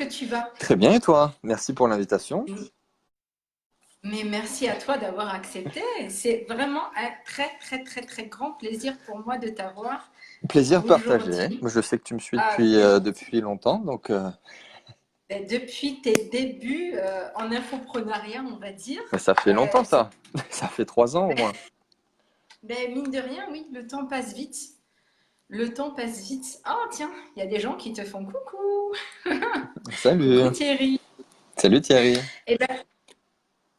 que tu vas? Très bien, et toi? Merci pour l'invitation. Mais merci à toi d'avoir accepté. C'est vraiment un très, très, très, très grand plaisir pour moi de t'avoir Plaisir partagé. aujourd'hui. Je sais que tu me suis Ah, depuis, c'est gentil. depuis longtemps, donc Ben, depuis tes débuts en infoprenariat, on va dire, mais ça fait longtemps c'est, ça. Ça fait 3 ans au moins. ben, mine de rien, oui, le temps passe vite. Le temps passe vite. Oh, tiens, il y a des gens qui te font coucou. Coucou Salut. Thierry. Salut Thierry. Eh ben,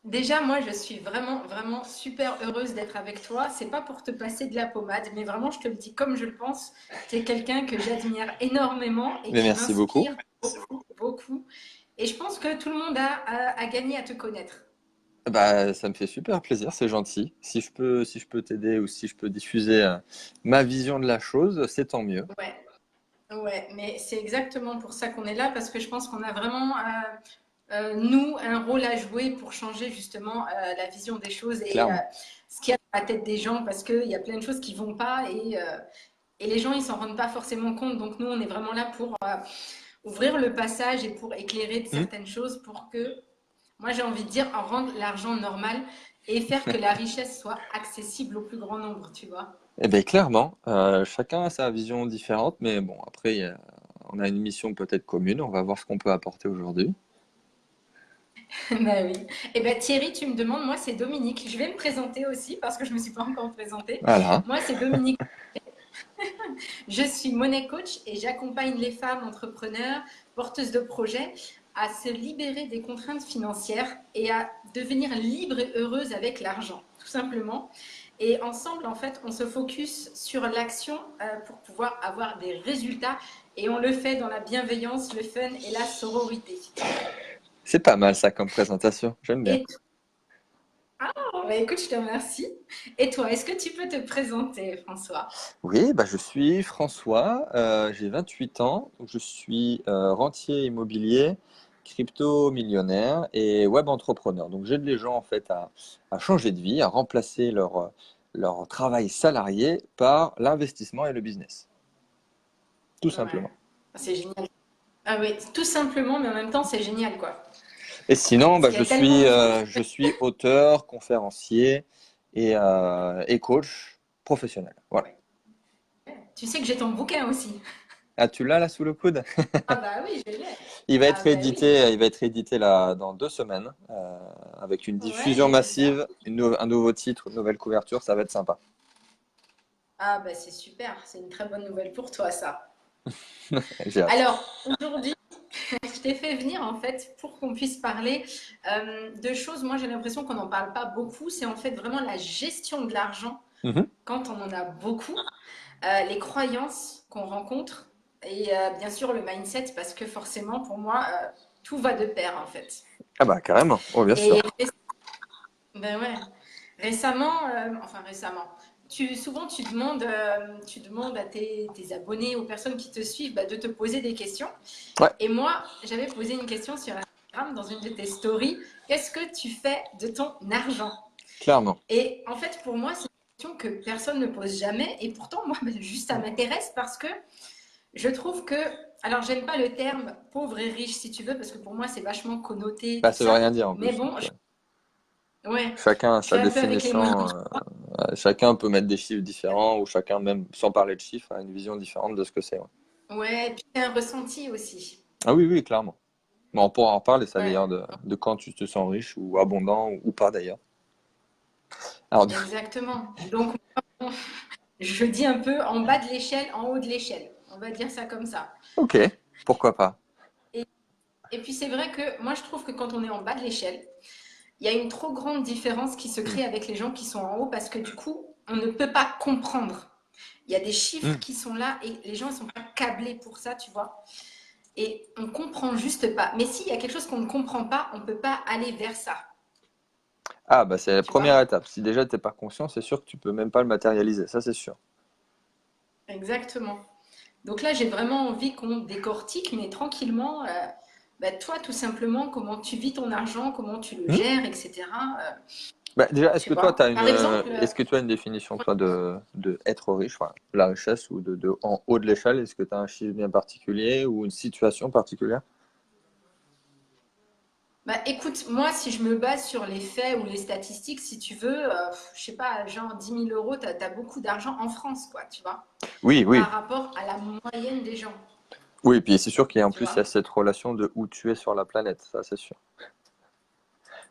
déjà, moi, je suis vraiment, vraiment super heureuse d'être avec toi. C'est pas pour te passer de la pommade, mais vraiment, je te le dis comme je le pense. Tu es quelqu'un que j'admire énormément et Mais qui merci beaucoup. m'inspire beaucoup, beaucoup. Et je pense que tout le monde a gagné à te connaître. Bah, ça me fait super plaisir, c'est gentil. Si je peux t'aider ou si je peux diffuser ma vision de la chose, c'est tant mieux. Ouais, ouais, mais c'est exactement pour ça qu'on est là, parce que je pense qu'on a vraiment, nous, un rôle à jouer pour changer justement la vision des choses et Clairement. ce qu'il y a dans la tête des gens, parce qu'il y a plein de choses qui vont pas et les gens, ils s'en rendent pas forcément compte. Donc nous, on est vraiment là pour ouvrir le passage et pour éclairer de Hmm. certaines choses pour que, moi j'ai envie de dire, en rendre l'argent normal et faire que la richesse soit accessible au plus grand nombre, tu vois. Eh bien, clairement, chacun a sa vision différente, mais bon, après, on a une mission peut-être commune. On va voir ce qu'on peut apporter aujourd'hui. Bah oui. Et ben Thierry, tu me demandes, moi c'est Dominique. Je vais me présenter aussi parce que je ne me suis pas encore présentée. Voilà. Moi c'est Dominique. Je suis money coach et j'accompagne les femmes entrepreneurs, porteuses de projets à se libérer des contraintes financières et à devenir libres et heureuses avec l'argent, tout simplement. Et ensemble, en fait, on se focus sur l'action pour pouvoir avoir des résultats et on le fait dans la bienveillance, le fun et la sororité. C'est pas mal ça comme présentation, j'aime bien. Et bah, écoute, je te remercie. Et toi, est-ce que tu peux te présenter, François? Oui, bah, je suis François, j'ai 28 ans, donc je suis rentier immobilier, crypto-millionnaire et web entrepreneur. Donc j'aide les gens en fait à changer de vie, à remplacer leur travail salarié par l'investissement et le business, tout Ouais, simplement. c'est génial. Ah oui, tout simplement, mais en même temps, c'est génial, quoi. Et sinon, Parce bah, qu'il y a tellement de choses. je suis auteur, conférencier et coach professionnel. Voilà. Ouais. Tu sais que j'ai ton bouquin aussi. Ah, tu l'as là sous le coude? Ah bah oui, je l'ai. Il va Ah être bah oui. réédité, il va être réédité là dans 2 semaines, avec une diffusion Ouais, j'espère. massive, un nouveau titre, une nouvelle couverture, ça va être sympa. Ah bah c'est super, c'est une très bonne nouvelle pour toi, ça. J'ai hâte. Alors, aujourd'hui, je t'ai fait venir en fait pour qu'on puisse parler de choses, moi j'ai l'impression qu'on n'en parle pas beaucoup, c'est en fait vraiment la gestion de l'argent Mhm. quand on en a beaucoup. Les croyances qu'on rencontre et bien sûr le mindset parce que forcément pour moi tout va de pair en fait. Ah bah carrément, oh bien Et sûr. ben ouais, récemment, enfin récemment, souvent tu demandes à tes abonnés, aux personnes qui te suivent bah, de te poser des questions. Ouais, Et moi j'avais posé une question sur Instagram dans une de tes stories. Qu'est-ce que tu fais de ton argent? clairement. Et en fait pour moi c'est une question que personne ne pose jamais et pourtant moi ben, juste ça m'intéresse parce que je trouve que, alors j'aime pas le terme pauvre et riche si tu veux, parce que pour moi c'est vachement connoté, Bah tout ça veut ça. rien dire en Mais plus, bon, donc ouais, chacun a je suis sa un peu avec les moyens. définition, chacun peut mettre des chiffres différents ou chacun même sans parler de chiffres a une vision différente de ce que c'est. Ouais. Ouais, et puis c'est un ressenti aussi. Ah oui, oui, clairement. Bon, on pourra en reparler ça Ouais, d'ailleurs de quand tu te sens riche ou abondant ou pas d'ailleurs. Alors, exactement. Donc, je dis un peu en bas de l'échelle, en haut de l'échelle. On va dire ça comme ça. ok, pourquoi pas. Et, et puis c'est vrai que moi je trouve que quand on est en bas de l'échelle, il y a une trop grande différence qui se Hmm. crée avec les gens qui sont en haut parce que du coup, on ne peut pas comprendre. Il y a des chiffres Hmm. qui sont là et les gens ne sont pas câblés pour ça, tu vois. Et on ne comprend juste pas. Mais s'il y a quelque chose qu'on ne comprend pas, on ne peut pas aller vers ça, Ah, bah c'est la tu vois. première étape. Si déjà t'es pas conscient, c'est sûr que tu peux même pas le matérialiser, ça c'est sûr. Exactement. Donc là, j'ai vraiment envie qu'on décortique, mais tranquillement, bah, toi, tout simplement, comment tu vis ton argent, comment tu le Hmm. gères, etc. Bah, déjà, Tu vois. Par exemple, est-ce que tu as une définition, toi, de être riche, enfin, la richesse ou en haut de l'échelle? Est-ce que tu as un chiffre bien particulier ou une situation particulière? Bah, écoute, moi, si je me base sur les faits ou les statistiques, si tu veux, je sais pas, genre 10 000 euros, tu as beaucoup d'argent en France, quoi, tu vois, Oui, oui, par rapport à la moyenne des gens, oui. Puis c'est sûr qu'il y a en tu plus il y a vois. cette relation de où tu es sur la planète, ça c'est sûr.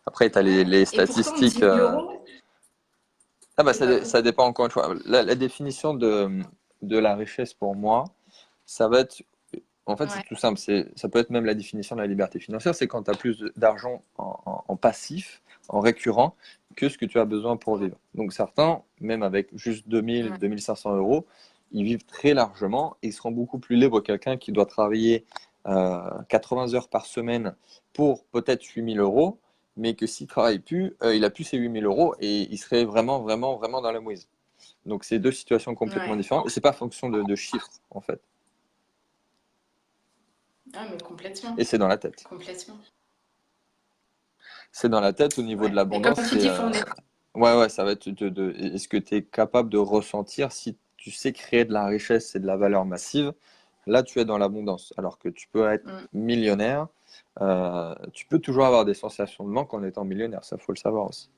Après, tu as Ouais. les Et pourtant, statistiques. 10 000 euros, Ah bah c'est pas ça beaucoup. dépend encore une fois. La définition de la richesse pour moi, ça va être, en fait, c'est Ouais, tout simple. Ça peut être même la définition de la liberté financière, c'est quand tu as plus d'argent en passif, en récurrent, que ce que tu as besoin pour ouais, vivre. Donc certains, même avec juste 2000, ouais, 2500 euros, ils vivent très largement et ils seront beaucoup plus libres que quelqu'un qui doit travailler 80 heures par semaine pour peut-être 8000 euros, mais que s'il travaille plus, il a plus ses 8000 euros et il serait vraiment, vraiment, vraiment dans la mouise. Donc c'est deux situations complètement ouais. différentes et c'est pas fonction de chiffres en fait. Ah, mais complètement, Et c'est dans la tête. complètement. C'est dans la tête au niveau de Ouais. Et comme l'abondance, tu c'est dis, fondé. ouais, ouais, ça va être est-ce que tu es capable de ressentir si tu sais créer de la richesse et de la valeur massive, là tu es dans l'abondance. Alors que tu peux être Mm, millionnaire, tu peux toujours avoir des sensations de manque en étant millionnaire, ça faut le savoir aussi.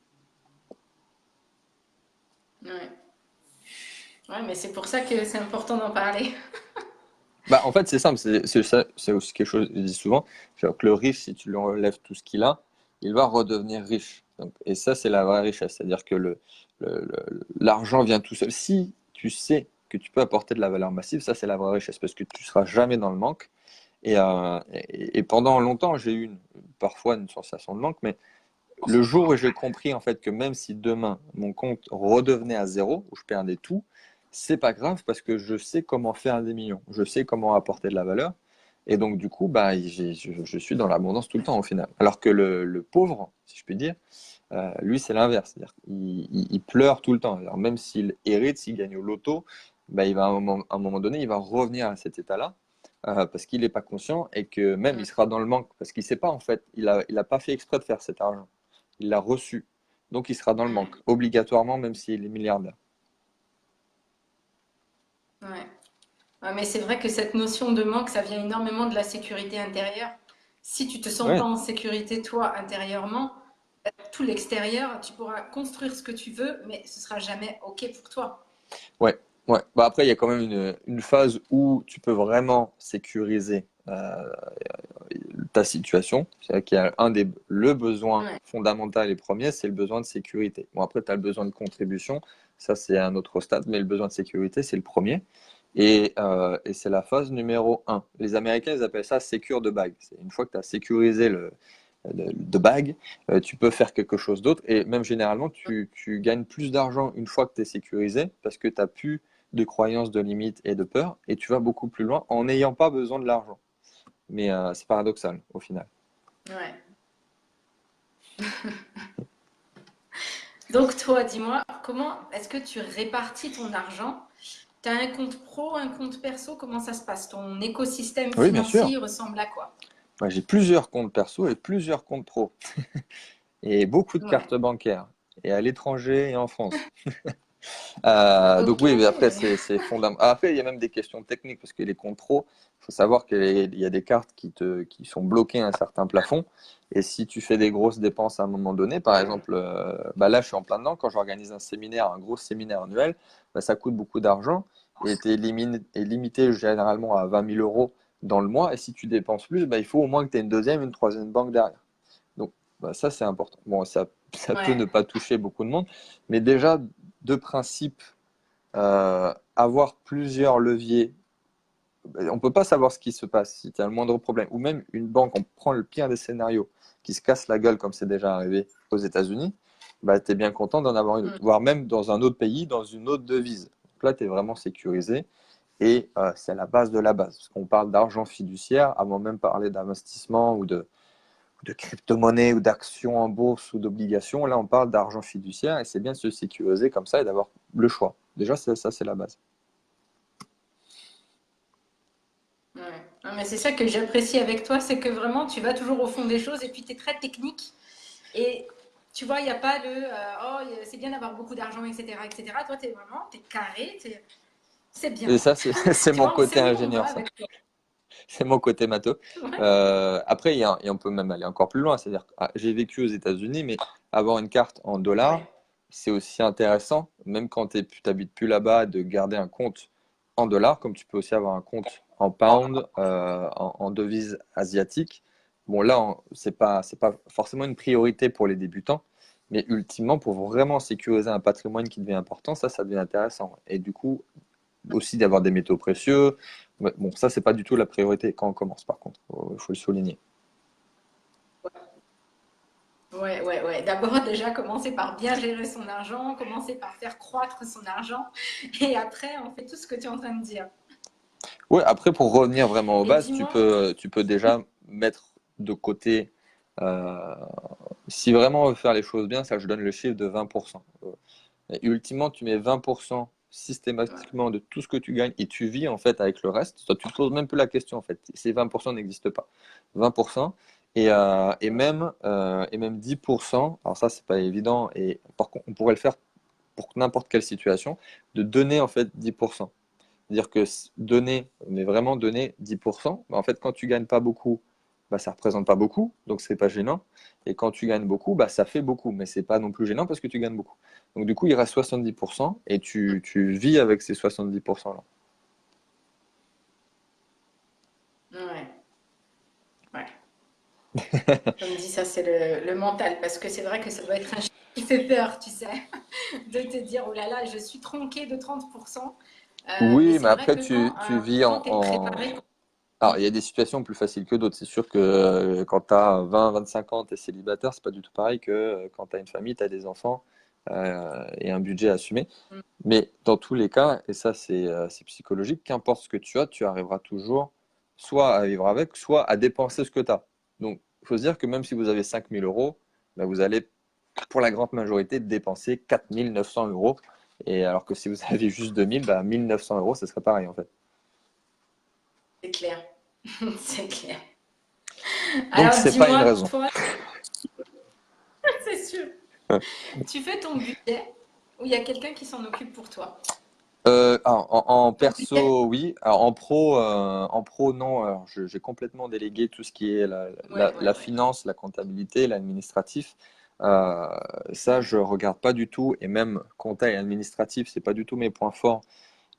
ouais. Ouais, mais c'est pour ça que c'est important d'en parler. Bah, en fait, c'est simple, c'est aussi quelque chose que je dis souvent, c'est que le riche, si tu lui enlèves tout ce qu'il a, il va redevenir riche. Donc, et ça, c'est la vraie richesse, c'est-à-dire que l'argent vient tout seul. Si tu sais que tu peux apporter de la valeur massive, ça, c'est la vraie richesse, parce que tu seras jamais dans le manque. Et pendant longtemps, j'ai eu parfois une sensation de manque, mais le jour où j'ai compris en fait que même si demain mon compte redevenait à zéro, où je perdais tout, c'est pas grave parce que je sais comment faire des millions, je sais comment apporter de la valeur, et donc du coup, bah, je suis dans l'abondance tout le temps au final. Alors que le pauvre, si je puis dire, lui c'est l'inverse, c'est-à-dire qu'il pleure tout le temps. Alors, même s'il hérite, s'il gagne au loto, bah, il va à un moment donné, il va revenir à cet état-là. Parce qu'il n'est pas conscient et que même il Mm, sera dans le manque parce qu'il ne sait pas en fait, il a pas fait exprès de faire cet argent. Il l'a reçu. Donc il sera dans le manque, mm, obligatoirement, même s'il est milliardaire. ouais. Ouais, mais c'est vrai que cette notion de manque, ça vient énormément de la sécurité intérieure. Si tu te sens pas Ouais, en sécurité, toi, intérieurement, tout l'extérieur, tu pourras construire ce que tu veux, mais ce sera jamais OK pour toi. ouais, ouais. Bah après, il y a quand même une phase où tu peux vraiment sécuriser ta situation. C'est-à-dire qu'il y a le besoin Ouais, fondamental et premier, c'est le besoin de sécurité. Bon, après, tu as le besoin de contribution, ça c'est un autre stade, mais le besoin de sécurité, c'est le premier. Et c'est la phase numéro un. Les Américains, ils appellent ça secure the bag. C'est une fois que tu as sécurisé de bag, tu peux faire quelque chose d'autre. Et même généralement, tu gagnes plus d'argent une fois que tu es sécurisé parce que tu n'as plus de croyances, de limites et de peur. Et tu vas beaucoup plus loin en n'ayant pas besoin de l'argent. Mais c'est paradoxal au final. ouais. Donc toi, dis-moi, comment est-ce que tu répartis ton argent? Tu as un compte pro, un compte perso, comment ça se passe? Ton écosystème Oui, bien sûr. financier ressemble à quoi? Moi, j'ai plusieurs comptes perso et plusieurs comptes pro. Et beaucoup de Ouais. cartes bancaires. Et à l'étranger et en France. Donc OK. oui, mais après, c'est fondamental. Après, il y a même des questions techniques, parce que les comptes pro, il faut savoir qu'il y a des cartes qui sont bloquées à un certain plafond. Et si tu fais des grosses dépenses à un moment donné, par Ouais. exemple, bah là, je suis en plein dedans, quand j'organise un séminaire, un gros séminaire annuel, bah, ça coûte beaucoup d'argent et tu es limité généralement à 20 000 euros dans le mois. Et si tu dépenses plus, bah, il faut au moins que tu aies une deuxième, une troisième banque derrière. Donc, bah, ça, c'est important. Bon, ça peut Ouais. ne pas toucher beaucoup de monde, mais déjà, de principe, avoir plusieurs leviers. On ne peut pas savoir ce qui se passe si tu as le moindre problème. Ou même une banque, on prend le pire des scénarios, qui se casse la gueule comme c'est déjà arrivé aux États-Unis, bah, tu es bien content d'en avoir une autre. Mm. Voire même dans un autre pays, dans une autre devise. Donc là, tu es vraiment sécurisé. Et c'est la base de la base. Parce qu'on parle d'argent fiduciaire avant même parler d'investissement ou de crypto-monnaie ou d'actions en bourse ou d'obligations. Là, on parle d'argent fiduciaire et c'est bien de se sécuriser comme ça et d'avoir le choix. Déjà, ça, c'est la base. Ouais. Non, mais c'est ça que j'apprécie avec toi, c'est que vraiment tu vas toujours au fond des choses et puis tu es très technique. Et tu vois, il n'y a pas de oh, c'est bien d'avoir beaucoup d'argent, etc., etc. Toi, tu es vraiment, tu es carré, c'est Et bien. ça, c'est c'est Tu mon vois, on côté sait où on va ingénieur, ça. avec toi. C'est mon côté matheux. Ouais, Après, et on peut même aller encore plus loin. C'est-à-dire que j'ai vécu aux États-Unis, mais avoir une carte en dollars, ouais, c'est aussi intéressant, même quand tu n'habites plus là-bas, de garder un compte en dollars, comme tu peux aussi avoir un compte en pound, en devise asiatique. Bon, là, c'est pas forcément une priorité pour les débutants, mais ultimement, pour vraiment sécuriser un patrimoine qui devient important, ça devient intéressant. Et du coup, aussi d'avoir des métaux précieux. Ouais, bon, ça, c'est pas du tout la priorité quand on commence, par contre. Il faut le souligner. ouais, ouais, ouais. D'abord, déjà, commencer par bien gérer son argent, commencer par faire croître son argent, et après, on fait tout ce que tu es en train de dire. Ouais, après, pour revenir vraiment aux Et bases, dis-moi, tu peux déjà mettre de côté, euh, si vraiment on veut faire les choses bien, ça, je donne le chiffre de 20%. Et ultimement, tu mets 20% ouais, systématiquement de tout ce que tu gagnes et tu vis en fait avec le reste. Toi, tu te poses même plus la question en fait. Ces 20% n'existent pas. 20% et même 10%. Alors ça, c'est pas évident. Et par contre, on pourrait le faire pour n'importe quelle situation, de donner en fait 10%. C'est-à-dire que donner, mais vraiment donner 10%, bah, en fait, quand tu gagnes pas beaucoup, bah, ça représente pas beaucoup, donc c'est pas gênant. Et quand tu gagnes beaucoup, bah, ça fait beaucoup, mais c'est pas non plus gênant parce que tu gagnes beaucoup. Donc du coup, il reste 70% et tu vis avec ces 70%-là. ouais, ouais. Comme dit, ça, c'est le mental, parce que c'est vrai que ça doit être un chiffre qui fait peur, tu sais, de te dire, oh là là, je suis tronqué de 30%. Mais Oui, mais c'est vrai après, que tu vis quand tu es préparé, Alors, il y a des situations plus faciles que d'autres. C'est sûr que quand tu as 20, 25 ans, tu es célibataire, c'est pas du tout pareil que quand tu as une famille, tu as des enfants et un budget assumé. Mais dans tous les cas, et ça c'est psychologique, qu'importe ce que tu arriveras toujours soit à vivre avec, soit à dépenser ce que tu as. Donc, il faut se dire que même si vous avez 5 000 euros, bah, vous allez, pour la grande majorité, dépenser 4 900 euros. Et alors que si vous aviez juste 2 000, bah, 1 900 euros, ce serait pareil en fait. c'est clair, c'est clair. Donc, Alors c'est pas une dis-moi, raison. toi, c'est sûr, tu fais ton budget ou il y a quelqu'un qui s'en occupe pour toi? En Ton budget? perso, oui. Alors, en pro, non. Alors, j'ai complètement délégué tout ce qui est Ouais, ouais, la ouais. finance, la comptabilité, l'administratif. Euh, Ça, Ouais, je regarde pas du tout. Et même compta et administratif, c'est pas du tout mes points forts.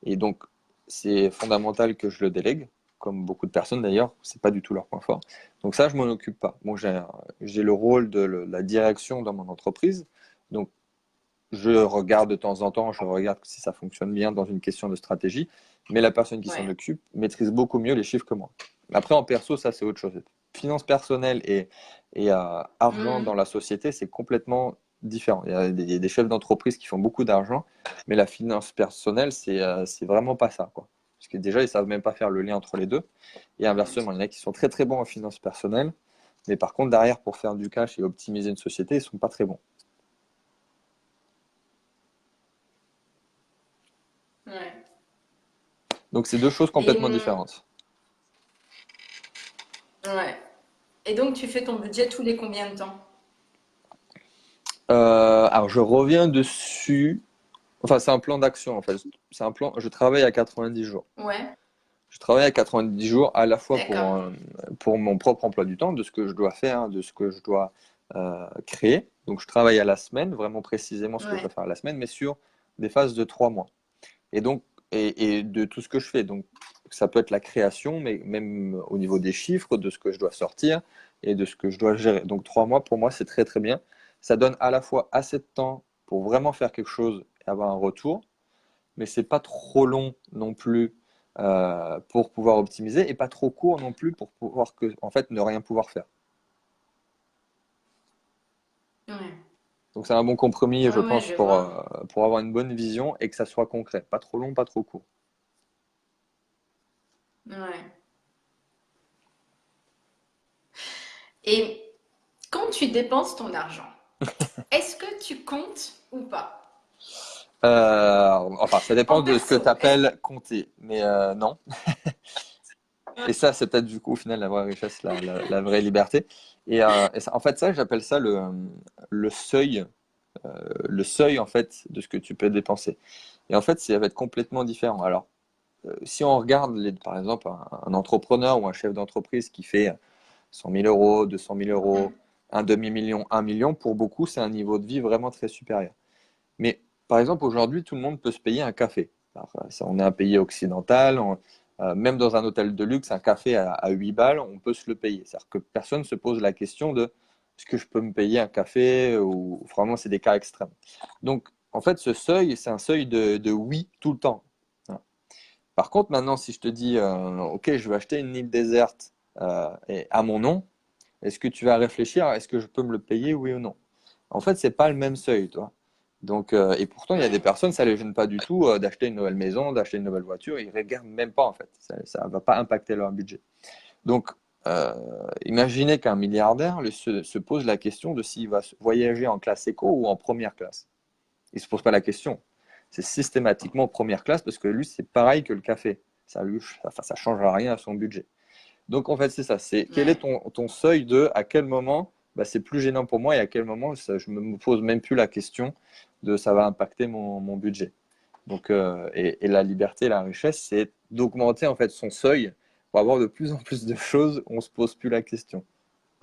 Et donc, c'est fondamental que je le délègue, comme beaucoup de personnes d'ailleurs. C'est pas du tout leur point fort. Donc ça, je m'en occupe pas. Bon, j'ai le rôle de la direction dans mon entreprise. Donc je regarde de temps en temps, je regarde si ça fonctionne bien dans une question de stratégie, mais la personne qui s'en ouais. occupe maîtrise beaucoup mieux les chiffres que moi. Après, en perso, ça c'est autre chose. Finance personnelle et argent dans Hmm, la société, c'est complètement différent. Il y a des chefs d'entreprise qui font beaucoup d'argent, mais la finance personnelle, c'est vraiment pas ça, quoi. Parce que déjà, ils savent même pas faire le lien entre les deux. Et inversement, il y en a qui sont très très bons en finance personnelle, mais par contre, derrière, pour faire du cash et optimiser une société, ils sont pas très bons. ouais. Donc, c'est deux choses Et, complètement différentes. ouais. Et donc, tu fais ton budget tous les combien de temps? Alors je reviens dessus. Enfin, c'est un plan d'action en fait. C'est un plan. Je travaille à 90 jours. Ouais, Je travaille à 90 jours à la fois d'accord. pour mon propre emploi du temps, de ce que je dois faire, hein, de ce que je dois créer. Donc je travaille à la semaine, vraiment précisément ce que je Ouais, dois faire à la semaine, mais sur des phases de 3 mois. Et donc, et de tout ce que je fais. Donc ça peut être la création, mais même au niveau des chiffres, de ce que je dois sortir et de ce que je dois gérer. Donc 3 mois, pour moi, c'est très très bien. Ça donne à la fois assez de temps pour vraiment faire quelque chose et avoir un retour, mais c'est pas trop long non plus pour pouvoir optimiser et pas trop court non plus pour pouvoir en fait, ne rien pouvoir faire. ouais. Donc c'est un bon compromis, je Ouais, ouais, pense, je vois. pour avoir une bonne vision et que ça soit concret. Pas trop long, pas trop court. Ouais. Et quand tu dépenses ton argent, est-ce que tu comptes ou pas? Enfin, ça dépend En de ce que tu perso, est-ce que... appelles compter, mais non. Et ça, c'est peut-être du coup, au final, la vraie richesse, la vraie liberté. En fait, ça, j'appelle ça le seuil, le seuil en fait de ce que tu peux dépenser. Et en fait, ça va être complètement différent. Alors, si on regarde, par exemple, un entrepreneur ou un chef d'entreprise qui fait 100 000 euros, 200 000 euros, un demi-million, 1 million, pour beaucoup, c'est un niveau de vie vraiment très supérieur. Mais par exemple, aujourd'hui, tout le monde peut se payer un café. Alors, on est un pays occidental, même dans un hôtel de luxe, un café à 8 balles, on peut se le payer. C'est-à-dire que personne ne se pose la question de est-ce que je peux me payer un café ou vraiment c'est des cas extrêmes. Donc, en fait, ce seuil, c'est un seuil de oui tout le temps. Voilà. Par contre, maintenant, si je te dis, OK, je vais acheter une île déserte à mon nom, est-ce que tu vas réfléchir, est-ce que je peux me le payer, oui ou non? En fait, c'est pas le même seuil, toi. Donc, et pourtant, il y a des Ouais, personnes, ça les gêne pas du tout d'acheter une nouvelle maison, d'acheter une nouvelle voiture, ils regardent même pas en fait. Ça va pas impacter leur budget. Donc, euh, imaginez qu'un milliardaire se pose la question de s'il va voyager en classe éco ou en première classe. Il se pose pas la question. C'est systématiquement première classe parce que lui, c'est pareil que le café. Ça changera rien à son budget. Donc en fait, c'est ça. C'est quel est ouais, ton seuil de à quel moment bah, c'est plus gênant pour moi et à quel moment je ne me pose même plus la question de ça va impacter mon budget. Donc, et la liberté, la richesse, c'est d'augmenter en fait son seuil pour avoir de plus en plus de choses, on ne se pose plus la question.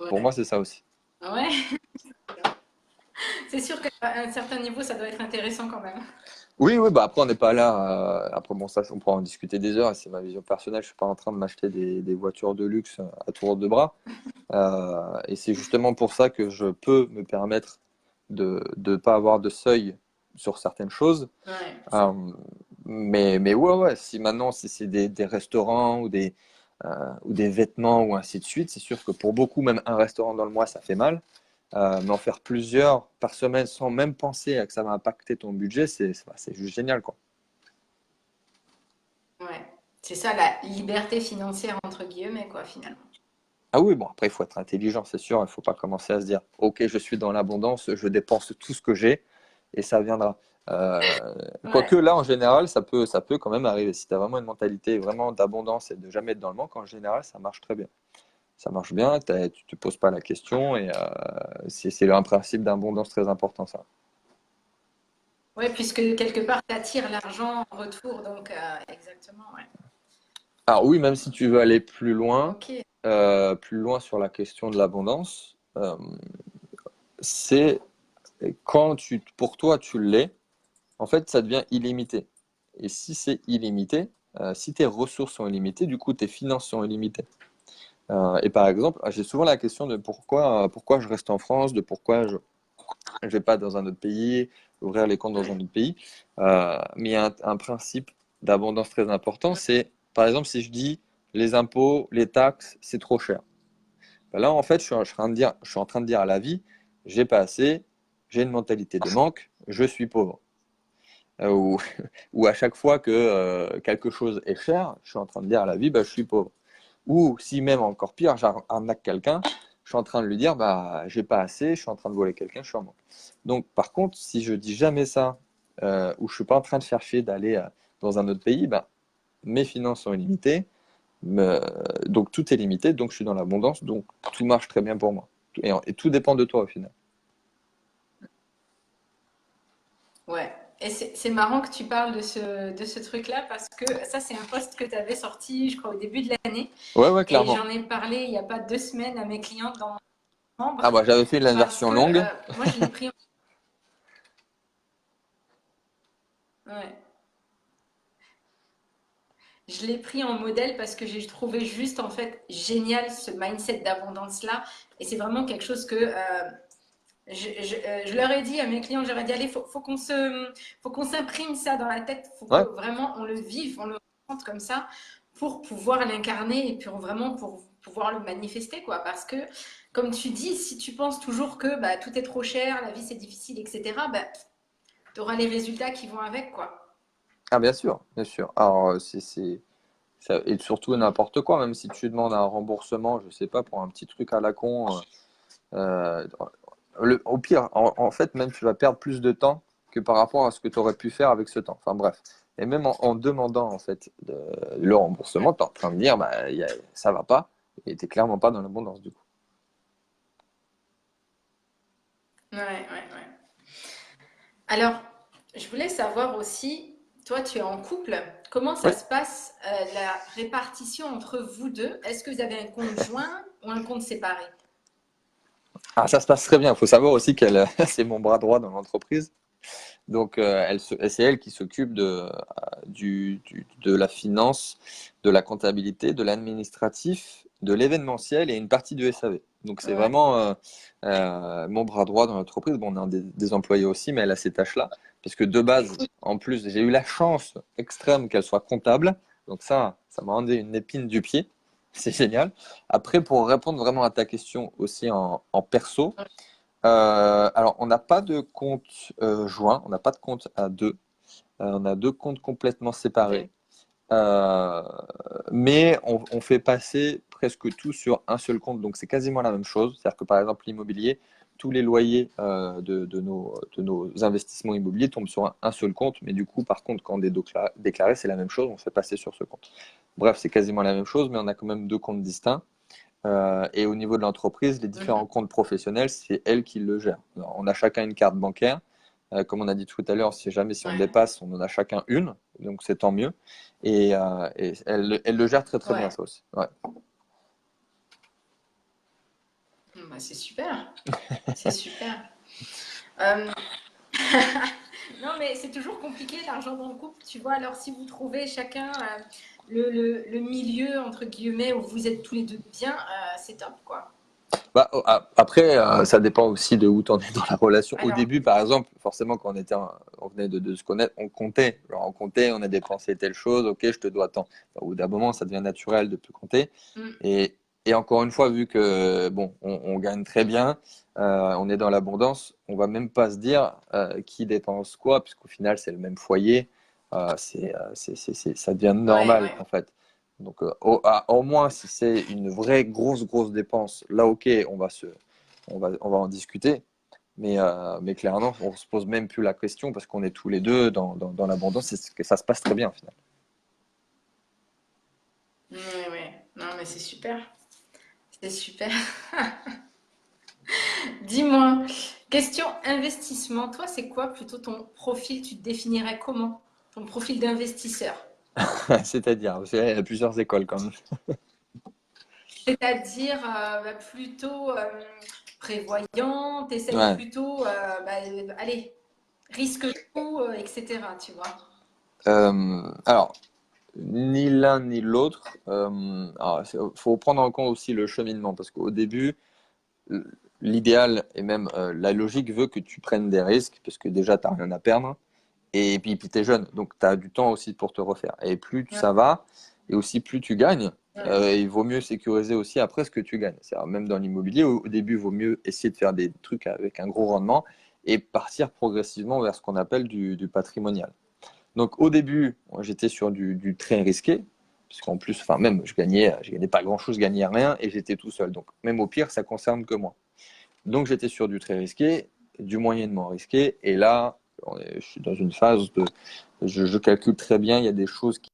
Pour moi, ouais. c'est ça aussi. Ouais, c'est sûr qu'à un certain niveau, ça doit être intéressant quand même. Oui, oui, bah après on n'est pas là. Après bon, ça, on pourra en discuter des heures. C'est ma vision personnelle. Je suis pas en train de m'acheter des voitures de luxe à tour de bras. Et c'est justement pour ça que je peux me permettre de ne pas avoir de seuil sur certaines choses. Ouais, Euh, mais ouais, ouais, si maintenant si c'est des restaurants ou des vêtements ou ainsi de suite, c'est sûr que pour beaucoup, même un restaurant dans le mois, ça fait mal. Mais en faire plusieurs par semaine sans même penser à que ça va impacter ton budget, c'est juste génial, quoi. ouais. C'est ça la liberté financière entre guillemets, quoi, finalement. Ah oui, bon, après, il faut être intelligent, c'est sûr. Il ne faut pas commencer à se dire, OK, je suis dans l'abondance, je dépense tout ce que j'ai et ça viendra. Euh, Ouais, Quoique là, en général, ça peut quand même arriver. Si tu as vraiment une mentalité vraiment d'abondance et de jamais être dans le manque, en général, ça marche très bien. Ça marche bien, tu ne te poses pas la question et c'est un principe d'abondance très important, ça. ouais, puisque quelque part, tu attires l'argent en retour, donc exactement, ouais. Alors oui, même si tu veux aller Ok, plus loin sur la question de l'abondance, c'est quand pour toi, tu l'es. En fait, ça devient illimité. Et si c'est illimité, si tes ressources sont illimitées, du coup, tes finances sont illimitées. Et par exemple, j'ai souvent la question de pourquoi je reste en France, de pourquoi je ne vais pas dans un autre pays, ouvrir les comptes dans un autre pays. Mais il y a un principe d'abondance très important, c'est, par exemple, si je dis les impôts, les taxes, c'est trop cher. Ben là, en fait, je suis en train de dire à la vie, j'ai pas assez, j'ai une mentalité de manque, je suis pauvre. Ou, ou à chaque fois que quelque chose est cher, je suis en train de dire à la vie, bah, je suis pauvre. Ou si même encore pire, j'arnaque quelqu'un, je suis en train de lui dire, bah, j'ai pas assez, je suis en train de voler quelqu'un, je suis en manque. Donc, par contre, si je dis jamais ça, ou je suis pas en train de chercher d'aller dans un autre pays, bah, mes finances sont illimitées, me- donc tout est limité, donc je suis dans l'abondance, donc tout marche très bien pour moi. Et tout dépend de toi au final. ouais. Et c'est marrant que tu parles de ce truc-là parce que ça, c'est un post que tu avais sorti, je crois, au début de l'année. Ouais, ouais, Et clairement. j'en ai parlé il n'y a pas 2 semaines à mes clientes dans mon membre Ah bah j'avais fait la parce version que longue. moi, je l'ai pris, ouais. Je l'ai pris en modèle parce que j'ai trouvé juste en fait génial ce mindset d'abondance-là. Et c'est vraiment quelque chose que je leur ai dit à mes clients, j'aurais dit, allez, faut qu'on s'imprime ça dans la tête, faut que Ouais. vraiment on le vive, on le ressente comme ça pour pouvoir l'incarner et puis vraiment pour pouvoir le manifester, quoi. Parce que, comme tu dis, si tu penses toujours que bah, tout est trop cher, la vie c'est difficile, etc., bah, tu auras les résultats qui vont avec, quoi. Ah bien sûr, bien sûr. Alors et surtout n'importe quoi, même si tu demandes un remboursement, je sais pas, pour un petit truc à la con. euh, Au pire, en fait, même tu vas perdre plus de temps que par rapport à ce que tu aurais pu faire avec ce temps. Enfin bref. Et même en demandant en fait le remboursement, tu es en train de dire bah ça va pas et t'es clairement pas dans l'abondance du coup. Ouais, ouais, ouais. Alors, je voulais savoir aussi, toi, tu es en couple. Comment ça Oui. se passe, la répartition entre vous deux? Est-ce que vous avez un compte joint ou un compte séparé? Ah, ça se passe très bien. Il faut savoir aussi qu'elle, c'est mon bras droit dans l'entreprise. Donc, c'est elle qui s'occupe de la finance, de la comptabilité, de l'administratif, de l'événementiel et une partie du SAV. Donc, c'est Ouais, vraiment mon bras droit dans l'entreprise. Bon, on a des employés aussi, mais elle a ces tâches-là. Parce que de base, en plus, j'ai eu la chance extrême qu'elle soit comptable. Donc, ça m'a rendu une épine du pied. C'est génial. Après, pour répondre vraiment à ta question aussi en perso, alors, on n'a pas de compte joint, on n'a pas de compte à deux. On a deux comptes complètement séparés. ok. Euh, mais on fait passer presque tout sur un seul compte, donc c'est quasiment la même chose. C'est-à-dire que par exemple, l'immobilier, tous les loyers de nos investissements immobiliers tombent sur un seul compte, mais du coup, par contre, quand on est déclaré, c'est la même chose, on fait passer sur ce compte. Bref, c'est quasiment la même chose, mais on a quand même deux comptes distincts. Et au niveau de l'entreprise, les Mhm. différents comptes professionnels, c'est elle qui le gère. Alors, on a chacun une carte bancaire. Comme on a dit tout à l'heure, si on Ouais, dépasse, on en a chacun une, donc c'est tant mieux. Et elle le gère très très bien, ouais. ça aussi. Ouais. Bah, c'est super, c'est super. Euh, non, mais c'est toujours compliqué l'argent dans le couple, tu vois. Alors, si vous trouvez chacun le milieu, entre guillemets, où vous êtes tous les deux bien, c'est top, quoi. Bah, après, ça dépend aussi de où tu en es dans la relation. Au Alors, début, par exemple, forcément, quand on venait de se connaître, on comptait. Genre, on comptait, on a dépensé telle chose, ok, je te dois tant. Au bout d'un moment, ça devient naturel de plus compter. mm, Et, et encore une fois, vu que bon, on gagne très bien, on est dans l'abondance, on va même pas se dire qui dépense quoi, puisqu'au final, c'est le même foyer. Ça devient ouais, normal, ouais. en fait. Donc, au moins, si c'est une vraie grosse dépense, là, ok, on va en discuter. Mais clairement, on se pose même plus la question parce qu'on est tous les deux dans l'abondance et que ça se passe très bien, au final. Ouais, ouais. Non, mais c'est super. C'est super. Dis-moi, question investissement. Toi, c'est quoi plutôt ton profil? Tu te définirais comment? Ton profil d'investisseur? C'est-à-dire, parce qu'il y a plusieurs écoles quand même. C'est-à-dire plutôt prévoyant, t'essayes Ouais. plutôt, allez, risque tout, etc. Tu vois. Alors, ni l'un ni l'autre. Alors, faut prendre en compte aussi le cheminement parce qu'au début, l'idéal et même la logique veut que tu prennes des risques parce que déjà, tu n'as rien à perdre. Et puis tu es jeune, donc tu as du temps aussi pour te refaire. Et plus Ouais, ça va, et aussi plus tu gagnes, ouais, il vaut mieux sécuriser aussi après ce que tu gagnes. C'est-à-dire, même dans l'immobilier, au début, il vaut mieux essayer de faire des trucs avec un gros rendement et partir progressivement vers ce qu'on appelle du patrimonial. Donc au début, moi, j'étais sur du très risqué, puisqu'en plus, enfin même, je gagnais pas grand-chose, je gagnais rien, et j'étais tout seul. Donc même au pire, ça concerne que moi. Donc j'étais sur du très risqué, du moyennement risqué, et là, je suis dans une phase de, je calcule très bien, il y a des choses qui...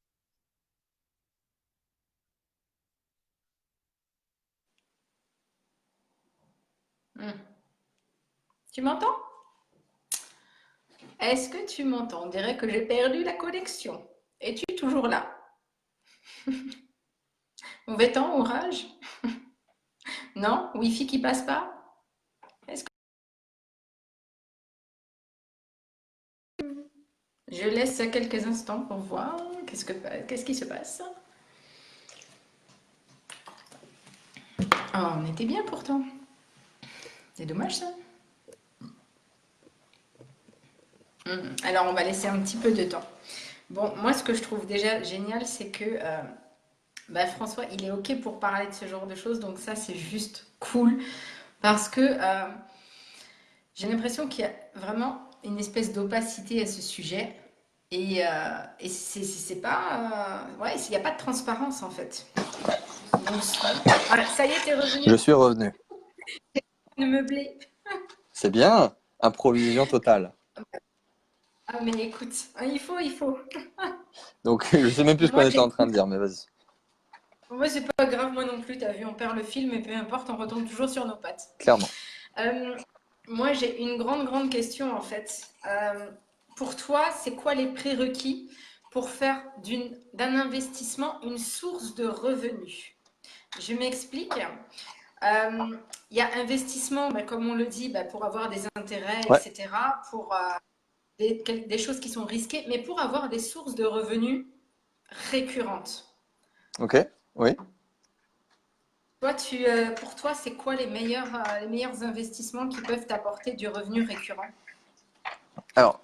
hmm. Tu m'entends? Est-ce que tu m'entends? On dirait que j'ai perdu la connexion. Es-tu toujours là? Mauvais temps, orage? Non? Wi-Fi qui passe pas? Est-ce que je laisse quelques instants pour voir qu'est-ce qui se passe? Oh, on était bien pourtant. C'est dommage ça. Alors on va laisser un petit peu de temps. Bon, moi ce que je trouve déjà génial, c'est que François, il est OK pour parler de ce genre de choses, donc ça c'est juste cool parce que j'ai l'impression qu'il y a vraiment une espèce d'opacité à ce sujet et c'est pas... ouais, il n'y a pas de transparence en fait. Donc, voilà, ça y est, t'es revenu Je suis revenu. de meubler. C'est bien, improvision totale. Ah mais écoute, hein, il faut. Donc je sais même plus ce qu'on Moi était en train de j'écoute. dire, mais vas-y. Moi c'est pas grave, moi non plus, t'as vu, on perd le film et peu importe, on retombe toujours sur nos pattes. Clairement. Euh, Moi j'ai une grande question en fait. Pour toi, c'est quoi les prérequis pour faire d'un investissement une source de revenus. Je m'explique. Il y a investissement, comme on le dit, pour avoir des intérêts, Ouais, etc., pour des choses qui sont risquées, mais pour avoir des sources de revenus récurrentes. ok, oui. Toi, pour toi, c'est quoi les meilleurs investissements qui peuvent t'apporter du revenu récurrent? Alors,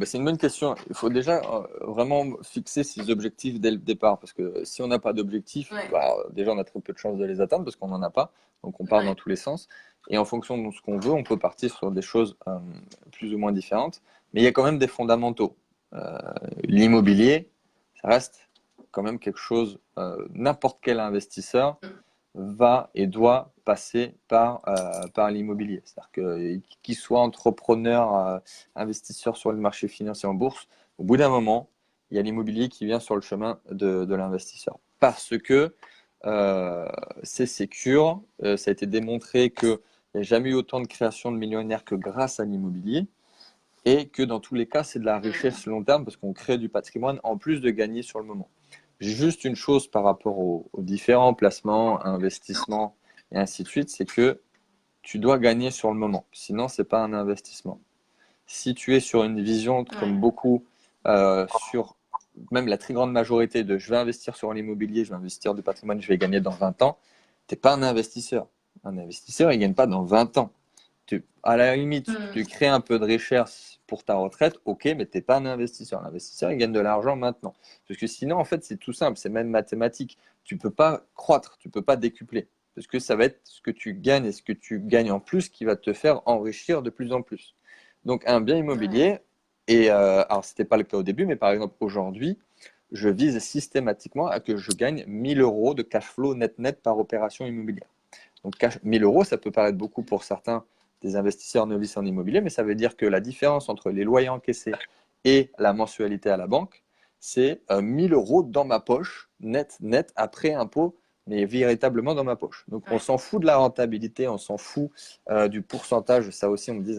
c'est une bonne question. Il faut déjà vraiment fixer ses objectifs dès le départ, parce que si on n'a pas d'objectifs, Ouais, bah, déjà on a très peu de chances de les atteindre parce qu'on n'en a pas, donc on part dans ouais, tous les sens. Et en fonction de ce qu'on veut, on peut partir sur des choses plus ou moins différentes, mais il y a quand même des fondamentaux. Euh, L'immobilier, ça reste quand même quelque chose, n'importe quel investisseur va et doit passer par l'immobilier. C'est-à-dire que qu'il soit entrepreneur, investisseur sur le marché financier en bourse, au bout d'un moment, il y a l'immobilier qui vient sur le chemin de l'investisseur. Parce que c'est sécure, ça a été démontré qu'il n'y a jamais eu autant de création de millionnaires que grâce à l'immobilier et que dans tous les cas, c'est de la richesse long terme parce qu'on crée du patrimoine en plus de gagner sur le moment. J'ai juste une chose par rapport aux différents placements, investissements et ainsi de suite, c'est que tu dois gagner sur le moment. Sinon, ce n'est pas un investissement. Si tu es sur une vision comme ouais, beaucoup, sur même la très grande majorité de je vais investir sur l'immobilier, je vais investir du patrimoine, je vais gagner dans 20 ans, tu n'es pas un investisseur. Un investisseur, il ne gagne pas dans 20 ans. À la limite, tu crées un peu de richesse pour ta retraite, ok, mais tu n'es pas un investisseur. L'investisseur, il gagne de l'argent maintenant. Parce que sinon, en fait, c'est tout simple, c'est même mathématique. Tu ne peux pas croître, tu ne peux pas décupler. Parce que ça va être ce que tu gagnes et ce que tu gagnes en plus qui va te faire enrichir de plus en plus. Donc, un bien ouais, immobilier, et alors, ce n'était pas le cas au début, mais par exemple, aujourd'hui, je vise systématiquement à que je gagne 1000 euros de cash flow net par opération immobilière. Donc 1000 euros, ça peut paraître beaucoup pour certains des investisseurs novices en immobilier, mais ça veut dire que la différence entre les loyers encaissés et la mensualité à la banque, c'est 1000 euros dans ma poche, net, après impôt, mais véritablement dans ma poche. Donc on ouais. s'en fout de la rentabilité, on s'en fout du pourcentage. Ça aussi, on me dit,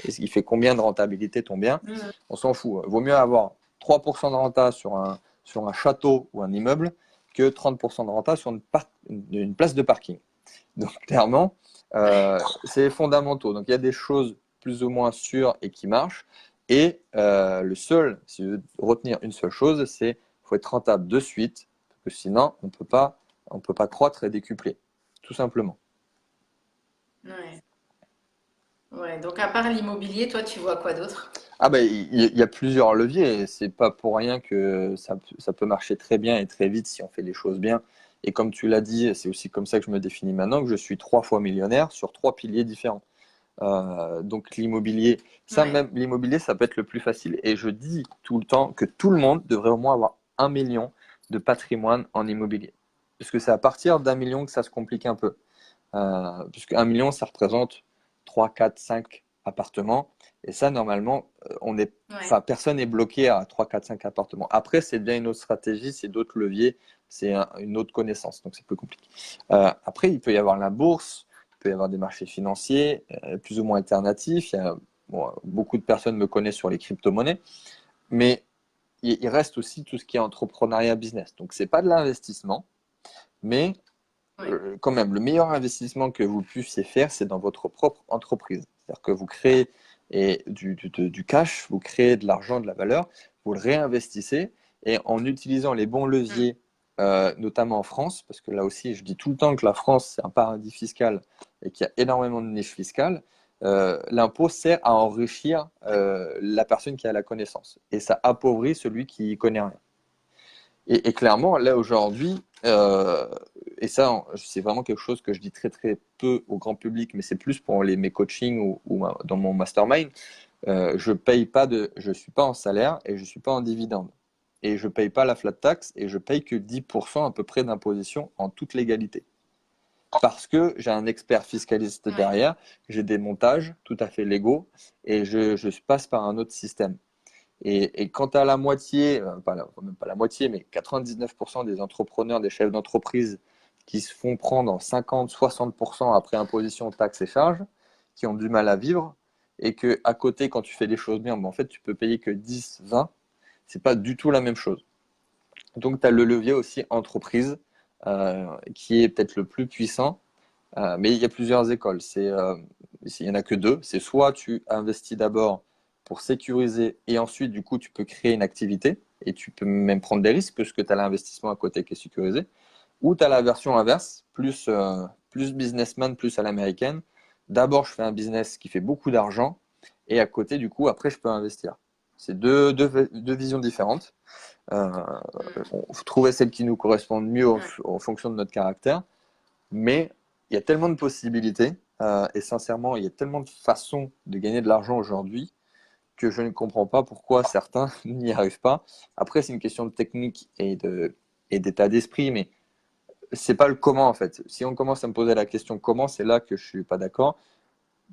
il fait combien de rentabilité ton bien? Mhm. On s'en fout. Vaut mieux avoir 3% de renta sur un château ou un immeuble que 30% de renta sur une place de parking. Donc clairement, c'est fondamentaux. Donc il y a des choses plus ou moins sûres et qui marchent. Et si vous retenir une seule chose, c'est qu'il faut être rentable de suite, parce que sinon on peut pas croître et décupler, tout simplement. Ouais. Ouais. Donc, à part l'immobilier, toi, tu vois quoi d'autre? Ah ben, il y a plusieurs leviers. C'est pas pour rien que ça peut marcher très bien et très vite si on fait les choses bien. Et comme tu l'as dit, c'est aussi comme ça que je me définis maintenant, que je suis 3 fois millionnaire sur 3 piliers différents. Donc l'immobilier, Ouais. même l'immobilier, ça peut être le plus facile. Et je dis tout le temps que tout le monde devrait au moins avoir 1 million de patrimoine en immobilier. Parce que c'est à partir d'1 million que ça se complique un peu. Puisque 1 million, ça représente 3, 4, 5 appartements. Et ça, normalement, Ouais. enfin, personne n'est bloqué à 3, 4, 5 appartements. Après, c'est bien une autre stratégie, c'est d'autres leviers, c'est une autre connaissance. Donc, c'est plus compliqué. Après, il peut y avoir la bourse, il peut y avoir des marchés financiers, plus ou moins alternatifs. Bon, beaucoup de personnes me connaissent sur les crypto-monnaies. Mais il reste aussi tout ce qui est entrepreneuriat business. Donc, ce n'est pas de l'investissement, mais Ouais. quand même, le meilleur investissement que vous puissiez faire, c'est dans votre propre entreprise. C'est-à-dire que vous créez du cash, vous créez de l'argent, de la valeur, vous le réinvestissez et en utilisant les bons Mm. leviers, notamment en France, parce que là aussi, je dis tout le temps que la France, c'est un paradis fiscal et qu'il y a énormément de niches fiscales. L'impôt sert à enrichir la personne qui a la connaissance et ça appauvrit celui qui connaît rien. Et clairement, là aujourd'hui, et ça, c'est vraiment quelque chose que je dis très très peu au grand public, mais c'est plus pour mes coachings ou dans mon mastermind. Je suis pas en salaire et je suis pas en dividende. Et je paye pas la flat tax et je paye que 10% à peu près d'imposition en toute légalité. Parce que j'ai un expert fiscaliste Ouais. derrière, j'ai des montages tout à fait légaux et je passe par un autre système. Et quant à la moitié, même pas la moitié, mais 99% des entrepreneurs, des chefs d'entreprise qui se font prendre en 50-60% après imposition, taxes et charges, qui ont du mal à vivre, et que à côté, quand tu fais les choses bien, ben, en fait, tu peux payer que 10-20, C'est pas du tout la même chose. Donc, tu as le levier aussi entreprise qui est peut-être le plus puissant, mais il y a plusieurs écoles. Il n'y en a que deux. C'est soit tu investis d'abord pour sécuriser et ensuite, du coup, tu peux créer une activité et tu peux même prendre des risques puisque tu as l'investissement à côté qui est sécurisé. Ou tu as la version inverse, plus businessman, plus à l'américaine. D'abord, je fais un business qui fait beaucoup d'argent et à côté, du coup, après, je peux investir. C'est deux visions différentes. Euh, on faut trouver celle qui nous correspond mieux en fonction de notre caractère. Mais il y a tellement de possibilités et sincèrement, il y a tellement de façons de gagner de l'argent aujourd'hui que je ne comprends pas pourquoi certains n'y arrivent pas. Après, c'est une question de technique et d'état d'esprit, mais c'est pas le comment en fait. Si on commence à me poser la question comment, c'est là que je suis pas d'accord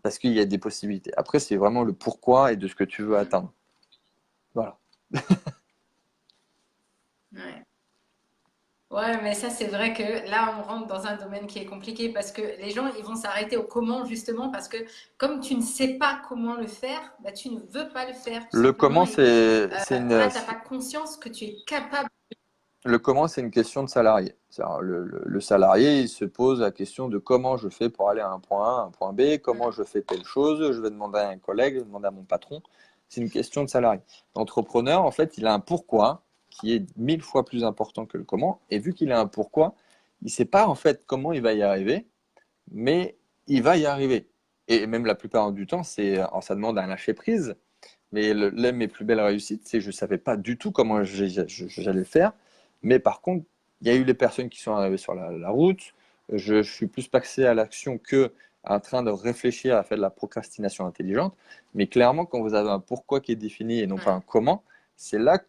parce qu'il y a des possibilités. Après, c'est vraiment le pourquoi et de ce que tu veux atteindre. Voilà. Ouais. Ouais, mais ça, c'est vrai que là, on rentre dans un domaine qui est compliqué parce que les gens, ils vont s'arrêter au comment justement parce que comme tu ne sais pas comment le faire, bah, tu ne veux pas le faire tout Le simplement comment, et voilà, tu n'as pas conscience que tu es capable. le comment, c'est une question de salarié. Le salarié, il se pose la question de comment je fais pour aller à un point A, à un point B, comment je fais telle chose, je vais demander à un collègue, je vais demander à mon patron. C'est une question de salarié. L'entrepreneur, en fait, il a un pourquoi qui est 1000 fois plus important que le comment. Et vu qu'il a un pourquoi, il ne sait pas en fait comment il va y arriver, mais il va y arriver. Et même la plupart du temps, ça demande un lâcher prise. Mais l'une de mes plus belles réussites, c'est que je ne savais pas du tout comment j'allais le faire. Mais par contre, il y a eu les personnes qui sont arrivées sur la route. Je suis plus passé à l'action que en train de réfléchir à faire de la procrastination intelligente. Mais clairement, quand vous avez un pourquoi qui est défini et non pas un comment, c'est là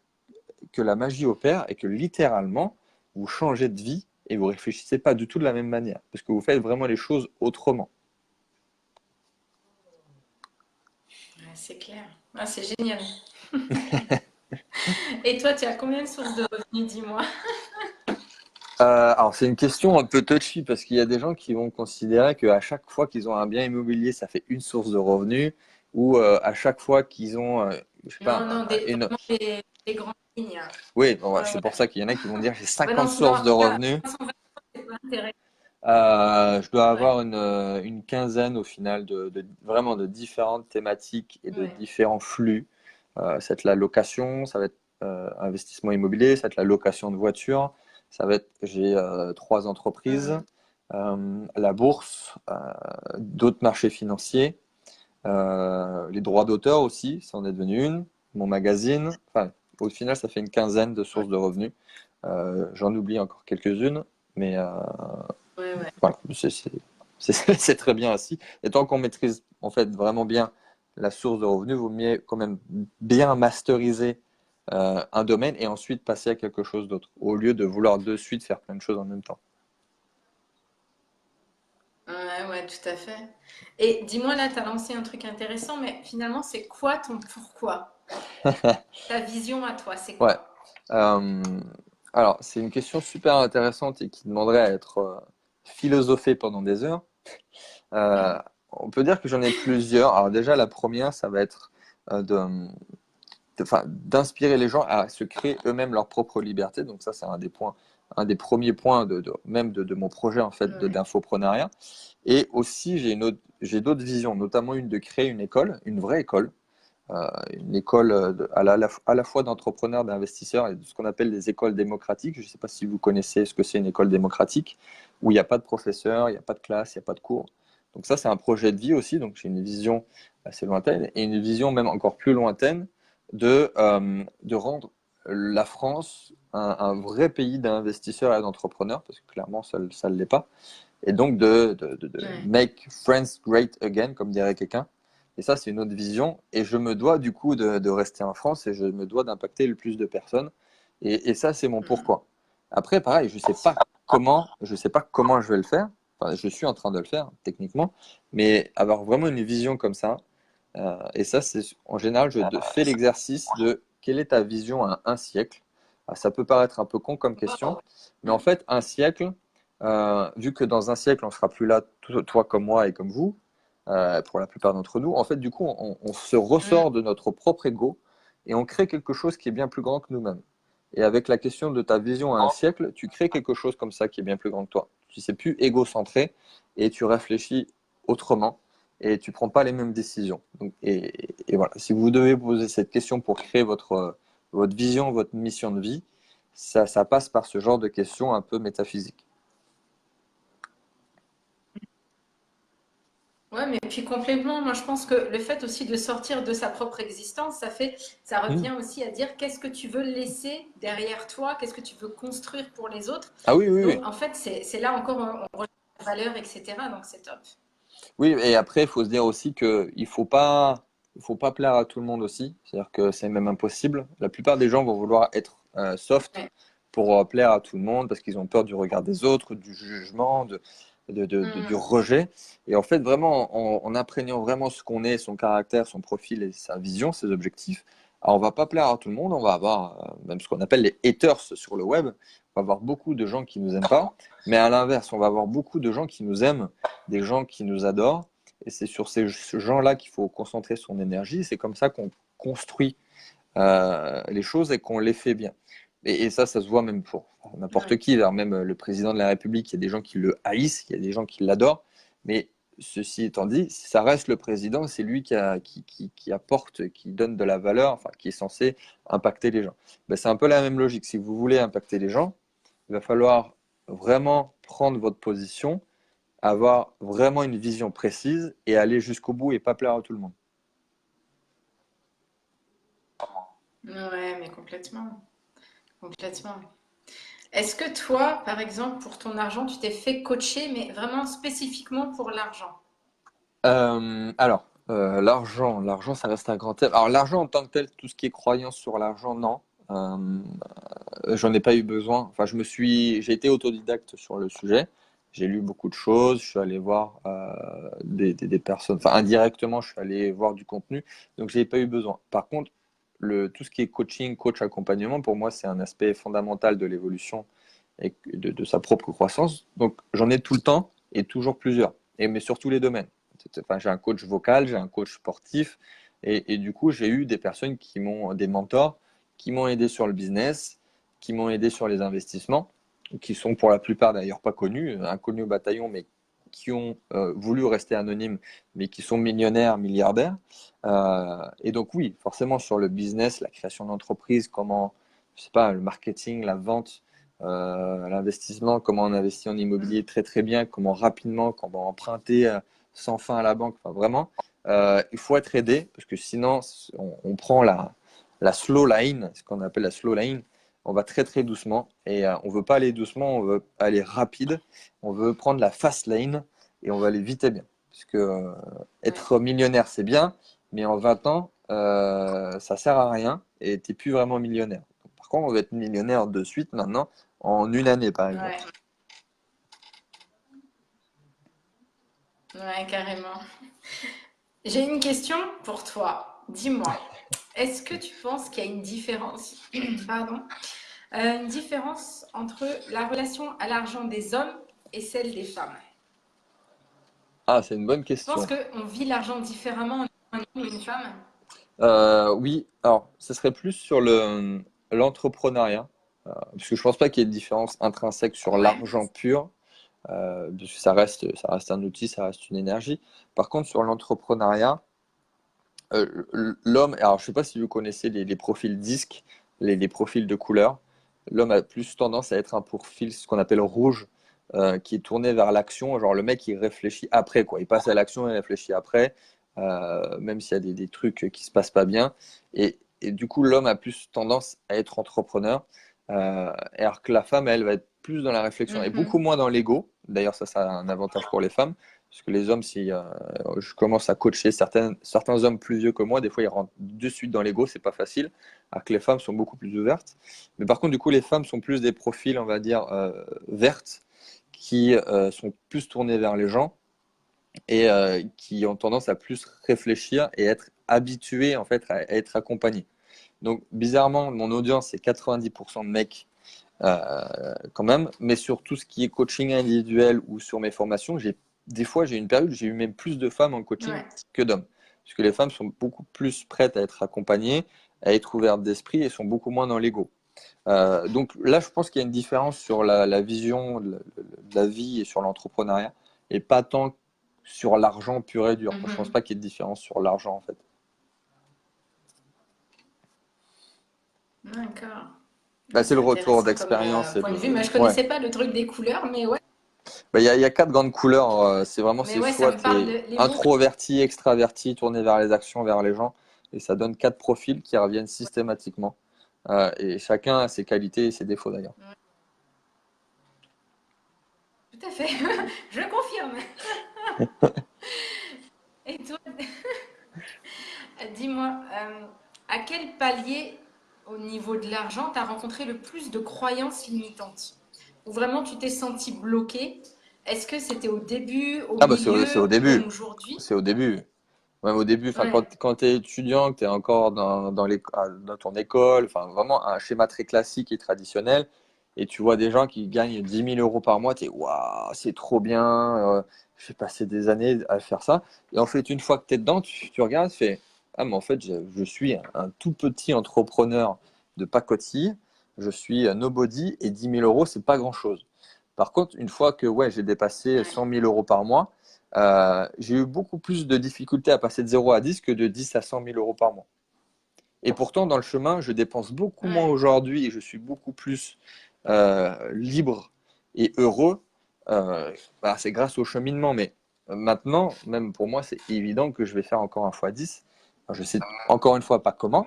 que la magie opère et que littéralement, vous changez de vie et vous réfléchissez pas du tout de la même manière. Parce que vous faites vraiment les choses autrement. Ouais, c'est clair. Ah, c'est génial. Et toi, tu as combien de sources de revenus, dis-moi? Alors c'est une question un peu touchy parce qu'il y a des gens qui vont considérer qu'à chaque fois qu'ils ont un bien immobilier, ça fait une source de revenus, ou à chaque fois qu'ils ont, je sais Non, pas, non, vraiment des grandes lignes. oui, bon, ouais, Ouais, c'est ouais. pour ça qu'il y en a qui vont dire j'ai Ouais, 50 non, sources de revenus. 320, c'est pas intéressant. Je dois Ouais, avoir une quinzaine au final vraiment de différentes thématiques et de ouais. différents flux. Ça va être la location, ça va être investissement immobilier, ça va être la location de voitures, ça va être j'ai trois entreprises, Mhm. la bourse, d'autres marchés financiers, les droits d'auteur aussi, ça en est devenu une, mon magazine. Enfin, au final, ça fait une quinzaine de Ouais, sources de revenus. J'en oublie encore quelques-unes, mais ouais, ouais. voilà, c'est très bien ainsi. Et tant qu'on maîtrise en fait vraiment bien la source de revenus, vaut mieux quand même bien masteriser un domaine et ensuite passer à quelque chose d'autre, au lieu de vouloir de suite faire plein de choses en même temps. Ouais, ouais, tout à fait. Et dis-moi, là, tu as lancé un truc intéressant, mais finalement, c'est quoi ton pourquoi? Ta vision à toi, c'est Ouais. quoi? Euh, alors, c'est une question super intéressante et qui demanderait à être philosophée pendant des heures. Euh, on peut dire que j'en ai plusieurs. Alors déjà, la première, ça va être enfin, d'inspirer les gens à se créer eux-mêmes leur propre liberté. Donc ça, c'est un des points, un des premiers points même de mon projet en fait Ouais. d'infoprenariat. Et aussi, j'ai d'autres visions, notamment une de créer une école, une vraie école, une école à la fois d'entrepreneurs, d'investisseurs et de ce qu'on appelle des écoles démocratiques. Je ne sais pas si vous connaissez ce que c'est une école démocratique, où il n'y a pas de professeur, il n'y a pas de classe, il n'y a pas de cours. Donc ça, c'est un projet de vie aussi, donc j'ai une vision assez lointaine et une vision même encore plus lointaine de rendre la France un vrai pays d'investisseurs et d'entrepreneurs, parce que clairement, ça ne l'est pas. Et donc de Ouais. make friends great again, comme dirait quelqu'un. Et ça, c'est une autre vision. Et je me dois du coup de rester en France et je me dois d'impacter le plus de personnes. Et ça, c'est mon Mm. pourquoi. Après, pareil, je sais pas comment je vais le faire. Enfin, je suis en train de le faire techniquement, mais avoir vraiment une vision comme ça. Et ça, c'est en général, fais l'exercice de quelle est ta vision à un siècle. Ah, ça peut paraître un peu con comme question, mais en fait, un siècle, vu que dans un siècle, on sera plus là, toi comme moi et comme vous, pour la plupart d'entre nous, en fait, du coup, on se Mm. ressort de notre propre ego et on crée quelque chose qui est bien plus grand que nous-mêmes. Et avec la question de ta vision à un siècle, tu crées quelque chose comme ça qui est bien plus grand que toi. Tu sais plus égocentré et tu réfléchis autrement et tu prends pas les mêmes décisions. Donc, et voilà, si vous devez poser cette question pour créer votre vision, votre mission de vie, ça passe par ce genre de questions un peu métaphysiques. Ouais, mais puis complètement, moi je pense que le fait aussi de sortir de sa propre existence, ça Hmm. revient aussi à dire qu'est-ce que tu veux laisser derrière toi, qu'est-ce que tu veux construire pour les autres. Ah oui, oui, oui. Donc en fait, c'est là encore, on rejoint la valeur, etc. Donc c'est top. Oui, et après, il faut se dire aussi qu'il faut pas plaire à tout le monde aussi. C'est-à-dire que c'est même impossible. La plupart des gens vont vouloir être soft Ouais. pour plaire à tout le monde parce qu'ils ont peur du regard des autres, du jugement, du Mm. rejet. Et en fait, vraiment, en imprégnant vraiment ce qu'on est, son caractère, son profil et sa vision, ses objectifs, alors on va pas plaire à tout le monde. On va avoir même ce qu'on appelle les haters sur le web. On va avoir beaucoup de gens qui nous aiment pas. Mais à l'inverse, on va avoir beaucoup de gens qui nous aiment, des gens qui nous adorent. Et c'est sur ces gens-là qu'il faut concentrer son énergie. C'est comme ça qu'on construit les choses et qu'on les fait bien. Et ça se voit même pour n'importe Ouais. qui, alors même le président de la République, il y a des gens qui le haïssent, il y a des gens qui l'adorent. Mais ceci étant dit, si ça reste le président, c'est lui qui apporte, qui donne de la valeur, enfin, qui est censé impacter les gens. Ben, c'est un peu la même logique. Si vous voulez impacter les gens, il va falloir vraiment prendre votre position, avoir vraiment une vision précise et aller jusqu'au bout et pas plaire à tout le monde. Ouais, mais complètement. Complètement. Est-ce que toi, par exemple, pour ton argent, tu t'es fait coacher, mais vraiment spécifiquement pour l'argent? L'argent, ça reste un grand thème. Alors, l'argent en tant que tel, tout ce qui est croyance sur l'argent, non. Euh, J'en ai pas eu besoin. Enfin, j'ai été autodidacte sur le sujet. J'ai lu beaucoup de choses. Je suis allé voir des personnes. Enfin, indirectement, je suis allé voir du contenu. Donc, j'ai pas eu besoin. Par contre, tout ce qui est coaching, coach accompagnement, pour moi, c'est un aspect fondamental de l'évolution et de sa propre croissance. Donc, j'en ai tout le temps et toujours plusieurs. Mais sur tous les domaines. Enfin, j'ai un coach vocal, j'ai un coach sportif. Et du coup, j'ai eu des personnes des mentors qui m'ont aidé sur le business, qui m'ont aidé sur les investissements, qui sont pour la plupart d'ailleurs pas connus, inconnus au bataillon, mais qui ont voulu rester anonymes, mais qui sont millionnaires, milliardaires. Et donc oui, forcément sur le business, la création d'entreprise, comment, je sais pas, le marketing, la vente, l'investissement, comment on investit en immobilier très très bien, comment rapidement, comment emprunter sans fin à la banque, enfin vraiment, il faut être aidé parce que sinon on prend la slow line, ce qu'on appelle la slow line, on va très très doucement et on veut pas aller doucement, on veut aller rapide, on veut prendre la fast lane et on va aller vite et bien. Parce que Ouais. être millionnaire c'est bien, mais en 20 ans ça sert à rien et t'es plus vraiment millionnaire. Donc, par contre, on veut être millionnaire de suite maintenant en une année par exemple. Ouais. Ouais, carrément. J'ai une question pour toi. Dis-moi, est-ce que tu penses qu'il y a une différence, pardon, une différence entre la relation à l'argent des hommes et celle des femmes? Ah, c'est une bonne Tu penses question. qu'on vit l'argent différemment entre un homme et une femme? Oui, alors, ce serait plus sur l'entrepreneuriat, parce que je pense pas qu'il y ait de différence intrinsèque sur Ouais. l'argent pur, parce que ça reste un outil, ça reste une énergie. Par contre, sur l'entrepreneuriat, l'homme, alors je sais pas si vous connaissez les profils disques, les profils de couleur. L'homme a plus tendance à être un profil, ce qu'on appelle rouge, qui est tourné vers l'action. Genre le mec, il réfléchit après, quoi. Il passe à l'action et réfléchit après, même s'il y a des trucs qui se passent pas bien. Et du coup, l'homme a plus tendance à être entrepreneur, alors que la femme, elle, va être plus dans la réflexion et beaucoup Mhm. moins dans l'ego. D'ailleurs, ça a un avantage pour les femmes, parce que les hommes, si je commence à coacher certains hommes plus vieux que moi, des fois ils rentrent de suite dans l'ego, c'est pas facile, alors que les femmes sont beaucoup plus ouvertes. Mais par contre, du coup, les femmes sont plus des profils, on va dire, vertes, qui sont plus tournées vers les gens et qui ont tendance à plus réfléchir et être habituées en fait à être accompagnées. Donc, bizarrement, mon audience, c'est 90% de mecs quand même, mais sur tout ce qui est coaching individuel ou sur mes formations, des fois, j'ai une période où j'ai eu même plus de femmes en coaching Ouais. que d'hommes. Parce que les femmes sont beaucoup plus prêtes à être accompagnées, à être ouvertes d'esprit et sont beaucoup moins dans l'ego. Donc là, je pense qu'il y a une différence sur la vision de la vie et sur l'entrepreneuriat, et pas tant sur l'argent pur et dur. Moi, je pense Mhm. pas qu'il y ait de différence sur l'argent, en fait. D'accord. Bah, Ah, c'est c'est le retour intéressant comme d'expérience et point de vue. Moi, je Ouais. connaissais pas le truc des couleurs, mais ouais. Bah, il y a quatre grandes couleurs. C'est vraiment, Mais c'est ouais, ça soit me parle tu de es l'émo. introverti, extraverti, tourné vers les actions, vers les gens. Et ça donne quatre profils qui reviennent systématiquement. Et chacun a ses qualités et ses défauts d'ailleurs. Ouais, tout à fait. Je confirme. Et toi, dis-moi, à quel palier au niveau de l'argent tu as rencontré le plus de croyances limitantes? Ou vraiment tu t'es senti bloqué? Est-ce que c'était au début, au Ah bah c'est au milieu ou même début. aujourd'hui? C'est au début. Même au début, enfin, Ouais, quand tu es étudiant, que tu es encore dans ton école, enfin, vraiment un schéma très classique et traditionnel, et tu vois des gens qui gagnent 10 000 € par mois, tu es waouh, c'est trop bien, j'ai passé des années à faire ça. Et en fait, une fois que tu es dedans, tu regardes, tu fais ah, mais en fait, je suis un tout petit entrepreneur de pacotille, je suis un nobody, et 10 000 €, c'est pas grand-chose. Par contre, une fois que ouais, j'ai dépassé ouais, 100 000 € par mois, j'ai eu beaucoup plus de difficultés à passer de 0 à 10 que de 10 à 100 000 € par mois. Et pourtant, dans le chemin, je dépense beaucoup moins ouais, aujourd'hui et je suis beaucoup plus libre et heureux. Euh, Bah, c'est grâce au cheminement. Mais maintenant, même pour moi, c'est évident que je vais faire encore un fois 10. Alors, je sais encore une fois pas comment.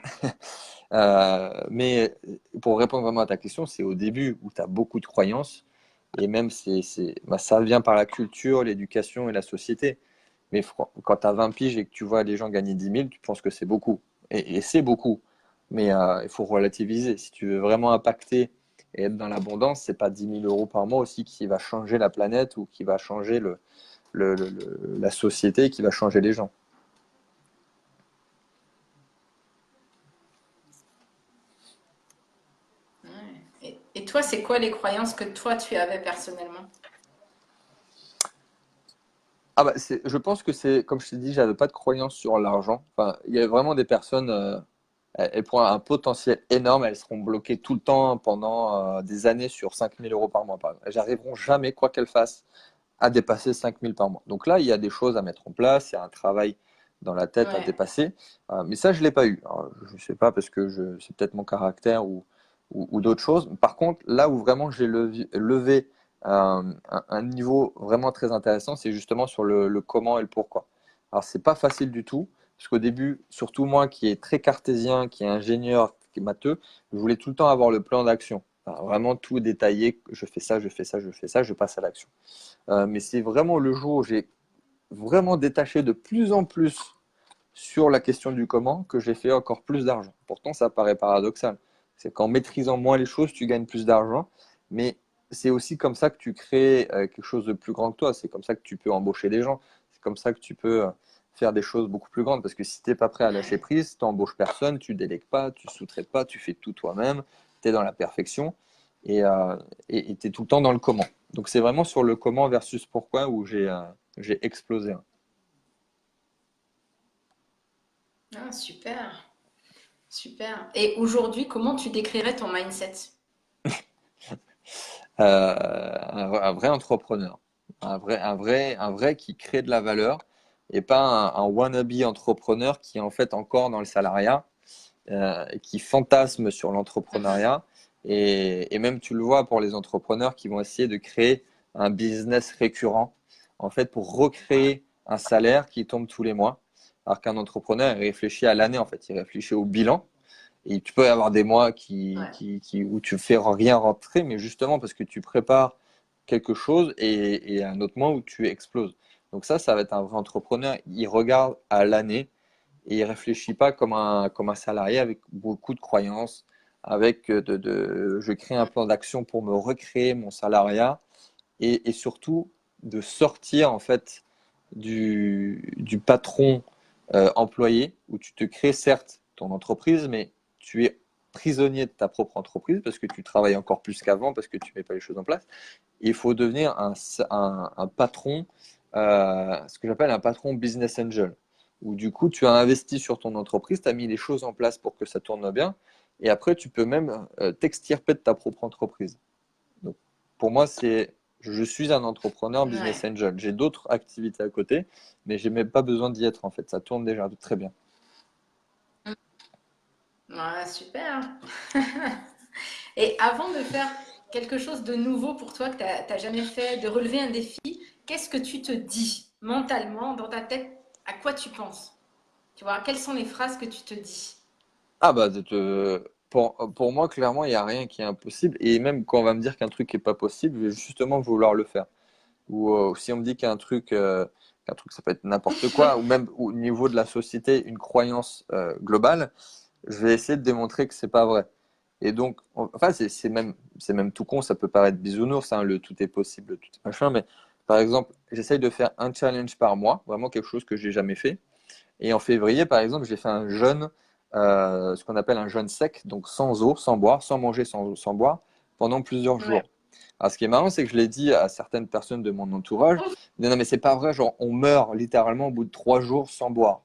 Mais pour répondre vraiment à ta question, c'est au début où tu as beaucoup de croyances. Et même, bah, ça vient par la culture, l'éducation et la société. Mais quand tu as 20 piges et que tu vois les gens gagner 10 000, tu penses que c'est beaucoup. Et c'est beaucoup. Mais il faut relativiser. Si tu veux vraiment impacter et être dans l'abondance, c'est pas 10 000 € par mois aussi qui va changer la planète ou qui va changer la société, qui va changer les gens. ouais. Et toi, c'est quoi les croyances que toi tu avais personnellement? Ah bah je pense que c'est, comme je t'ai dit, j'avais pas de croyance sur l'argent. Enfin, il y a vraiment des personnes, elles pourront avoir un potentiel énorme, elles seront bloquées tout le temps pendant des années sur 5 000 € par mois, par exemple. Elles n'arriveront jamais, quoi qu'elles fassent, à dépasser 5 000 par mois. Donc là, il y a des choses à mettre en place, il y a un travail dans la tête à Ouais, dépasser. Mais ça, je ne l'ai pas eu. Alors, je ne sais pas parce que c'est peut-être mon caractère ou d'autres choses. Par contre, là où vraiment j'ai levé un niveau vraiment très intéressant, c'est justement sur le comment et le pourquoi. Alors, c'est pas facile du tout, parce qu'au début, surtout moi qui est très cartésien, qui est ingénieur, qui est matheux, je voulais tout le temps avoir le plan d'action. Alors, vraiment tout détaillé, je fais ça, je fais ça, je fais ça, je passe à l'action. Mais c'est vraiment le jour où j'ai vraiment détaché de plus en plus sur la question du comment que j'ai fait encore plus d'argent. Pourtant, ça paraît paradoxal. C'est qu'en maîtrisant moins les choses, tu gagnes plus d'argent, mais c'est aussi comme ça que tu crées quelque chose de plus grand que toi. C'est comme ça que tu peux embaucher des gens. C'est comme ça que tu peux faire des choses beaucoup plus grandes. Parce que si tu n'es pas prêt à lâcher ouais. prise, tu n'embauches personne, tu délègues pas, tu sous-traites pas, tu fais tout toi-même, tu es dans la perfection et tu es tout le temps dans le comment. Donc c'est vraiment sur le comment versus pourquoi où j'ai explosé. Ah, super, super. Et aujourd'hui, comment tu décrirais ton mindset? Un vrai entrepreneur, un vrai qui crée de la valeur et pas un wannabe entrepreneur qui est en fait encore dans le salariat, qui fantasme sur l'entrepreneuriat et même tu le vois pour les entrepreneurs qui vont essayer de créer un business récurrent en fait pour recréer un salaire qui tombe tous les mois alors qu'un entrepreneur il réfléchit à l'année en fait, il réfléchit au bilan et tu peux avoir des mois Ouais, où tu fais rien rentrer, mais justement parce que tu prépares quelque chose et un autre mois où tu exploses. Donc ça va être un vrai entrepreneur. Il regarde à l'année et il réfléchit pas comme un salarié avec beaucoup de croyances, avec je crée un plan d'action pour me recréer mon salariat et surtout de sortir en fait du patron employé où tu te crées certes ton entreprise, mais tu es prisonnier de ta propre entreprise parce que tu travailles encore plus qu'avant, parce que tu ne mets pas les choses en place. Et il faut devenir un patron, ce que j'appelle un patron business angel. où du coup, tu as investi sur ton entreprise, tu as mis les choses en place pour que ça tourne bien, et après, tu peux même t'extirper de ta propre entreprise. Donc, pour moi, je suis un entrepreneur business Ouais. angel. J'ai d'autres activités à côté, mais j'ai même pas besoin d'y être en fait. Ça tourne déjà très bien. Ouais, super. Et avant de faire quelque chose de nouveau pour toi que tu n'as jamais fait, de relever un défi, qu'est-ce que tu te dis mentalement dans ta tête? À quoi tu penses? Tu vois, quelles sont les phrases que tu te dis? Ah bah, pour moi, clairement, il n'y a rien qui est impossible. Et même quand on va me dire qu'un truc n'est pas possible, je vais justement vouloir le faire. Ou si on me dit qu'un truc, ça peut être n'importe quoi, ou même au niveau de la société, une croyance globale, je vais essayer de démontrer que c'est pas vrai. Et donc, enfin, c'est même tout con, ça peut paraître bisounours, hein, le tout est possible, tout est machin, mais par exemple, j'essaye de faire un challenge par mois, vraiment quelque chose que j'ai jamais fait. Et en février, par exemple, j'ai fait un jeûne, ce qu'on appelle un jeûne sec, donc sans eau, sans boire, sans manger, sans boire, pendant plusieurs Ouais. jours. Alors, ce qui est marrant, c'est que je l'ai dit à certaines personnes de mon entourage, ils disent, non, mais c'est pas vrai, genre, on meurt littéralement au bout de 3 jours sans boire.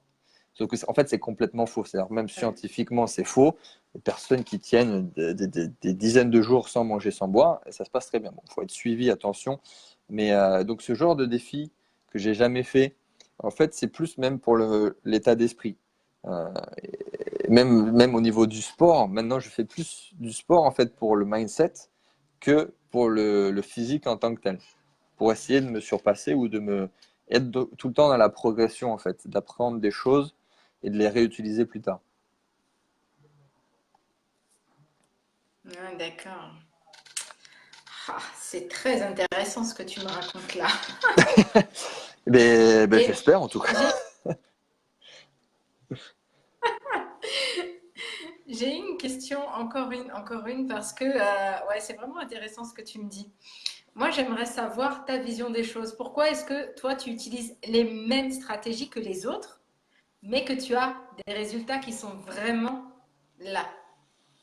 Sauf que, en fait, c'est complètement faux. C'est-à-dire, même Ouais. scientifiquement, c'est faux. Les personnes qui tiennent des dizaines de jours sans manger, sans boire, ça se passe très bien. Bon, il faut être suivi, attention. Mais donc, ce genre de défi que j'ai jamais fait, en fait, c'est plus même pour l'état d'esprit. Euh, même au niveau du sport, maintenant, je fais plus du sport, en fait, pour le mindset que pour le physique en tant que tel. Pour essayer de me surpasser ou de me être tout le temps dans la progression, en fait, d'apprendre des choses et de les réutiliser plus tard. Ah, d'accord. Ah, c'est très intéressant ce que tu me racontes là. Ben, Et j'espère en tout cas. j'ai j'ai une question, encore une, parce que ouais, c'est vraiment intéressant ce que tu me dis. Moi, j'aimerais savoir ta vision des choses. Pourquoi est-ce que toi, tu utilises les mêmes stratégies que les autres, mais que tu as des résultats qui sont vraiment là?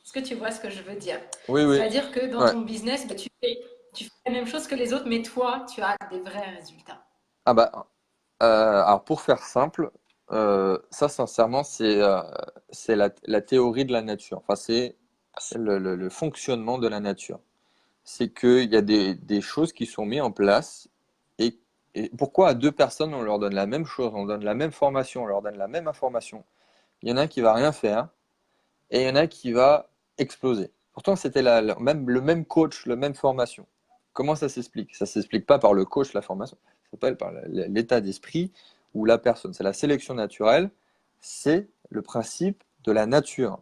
Est-ce que tu vois ce que je veux dire? Oui, oui. C'est-à-dire que dans Ouais. ton business, bah, tu fais la même chose que les autres, mais toi, tu as des vrais résultats. Ah bah, alors pour faire simple, ça sincèrement, c'est la théorie de la nature. Enfin, c'est le fonctionnement de la nature. C'est qu'il y a des choses qui sont mises en place et, et pourquoi à deux personnes on leur donne la même chose, on donne la même formation, on leur donne la même information. Il y en a un qui va rien faire et il y en a qui va exploser. Pourtant, c'était même, le même coach, la même formation. Comment ça s'explique? Ça ne s'explique pas par le coach, la formation. Ça s'appelle par l'état d'esprit ou la personne. C'est la sélection naturelle. C'est le principe de la nature.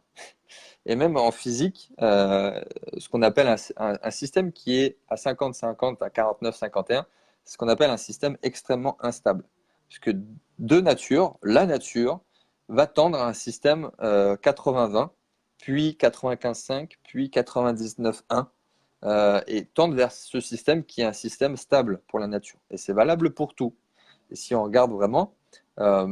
Et même en physique, ce qu'on appelle un système qui est à 50-50, à 49-51, c'est ce qu'on appelle un système extrêmement instable. Puisque de nature, la nature va tendre à un système 80-20, puis 95-5, puis 99-1, et tendre vers ce système qui est un système stable pour la nature. Et c'est valable pour tout. Et si on regarde vraiment, alors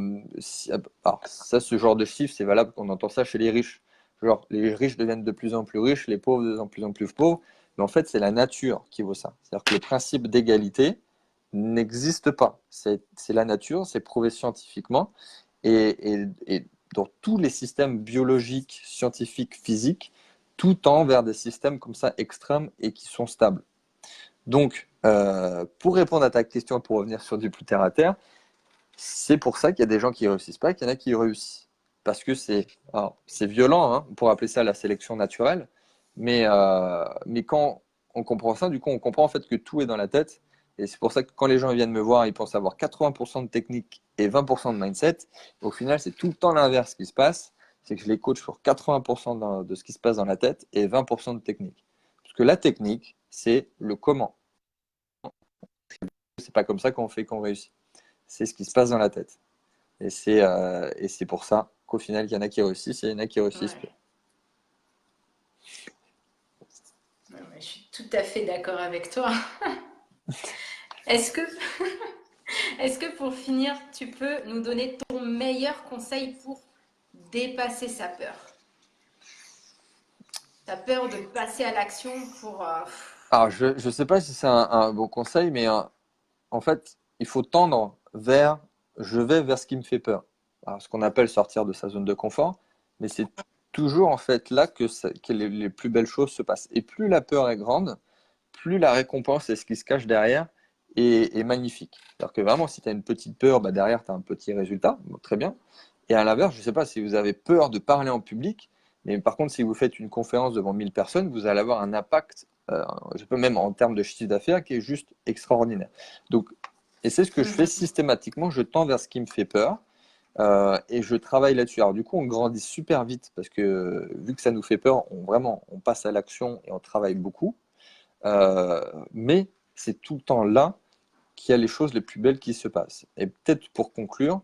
ça, ce genre de chiffre, c'est valable, on entend ça chez les riches. Genre, les riches deviennent de plus en plus riches, les pauvres de plus en plus pauvres. Mais en fait, c'est la nature qui vaut ça. C'est-à-dire que le principe d'égalité n'existe pas. C'est la nature, c'est prouvé scientifiquement. Et dans tous les systèmes biologiques, scientifiques, physiques, tout tend vers des systèmes comme ça extrêmes et qui sont stables. Donc, pour répondre à ta question, pour revenir sur du plus terre à terre, c'est pour ça qu'il y a des gens qui réussissent pas et qu'il y en a qui réussissent. Parce que c'est violent, hein, on pourrait appeler ça la sélection naturelle, mais quand on comprend ça, du coup, on comprend en fait que tout est dans la tête. Et c'est pour ça que quand les gens viennent me voir, ils pensent avoir 80% de technique et 20% de mindset. Au final, c'est tout le temps l'inverse qui se passe. C'est que je les coach sur 80% de ce qui se passe dans la tête et 20% de technique. Parce que la technique, c'est le comment. C'est pas comme ça qu'on fait qu'on réussit. C'est ce qui se passe dans la tête. Et c'est pour ça qu'au final, il y en a qui réussissent et il y en a qui réussissent peu. Ouais. Non, mais je suis tout à fait d'accord avec toi. Est-ce que, est-ce que pour finir, tu peux nous donner ton meilleur conseil pour dépasser sa peur? Ta peur de passer à l'action pour... Alors, je ne sais pas si c'est un bon conseil, mais en fait, il faut tendre vers, je vais vers ce qui me fait peur. ce qu'on appelle sortir de sa zone de confort, mais c'est toujours en fait là que les plus belles choses se passent. Et plus la peur est grande, plus la récompense et ce qui se cache derrière est magnifique. C'est-à-dire que vraiment, si tu as une petite peur, bah derrière, tu as un petit résultat. Bon, très bien. Et à l'inverse, je ne sais pas si vous avez peur de parler en public, mais par contre, si vous faites une conférence devant 1000 personnes, vous allez avoir un impact, je peux même en termes de chiffre d'affaires, qui est juste extraordinaire. Donc, et c'est ce que je fais Mhm. systématiquement, je tends vers ce qui me fait peur. Et je travaille là-dessus. Alors du coup, on grandit super vite parce que vu que ça nous fait peur, vraiment, on passe à l'action et on travaille beaucoup. Euh, mais c'est tout le temps là qu'il y a les choses les plus belles qui se passent. Et peut-être pour conclure,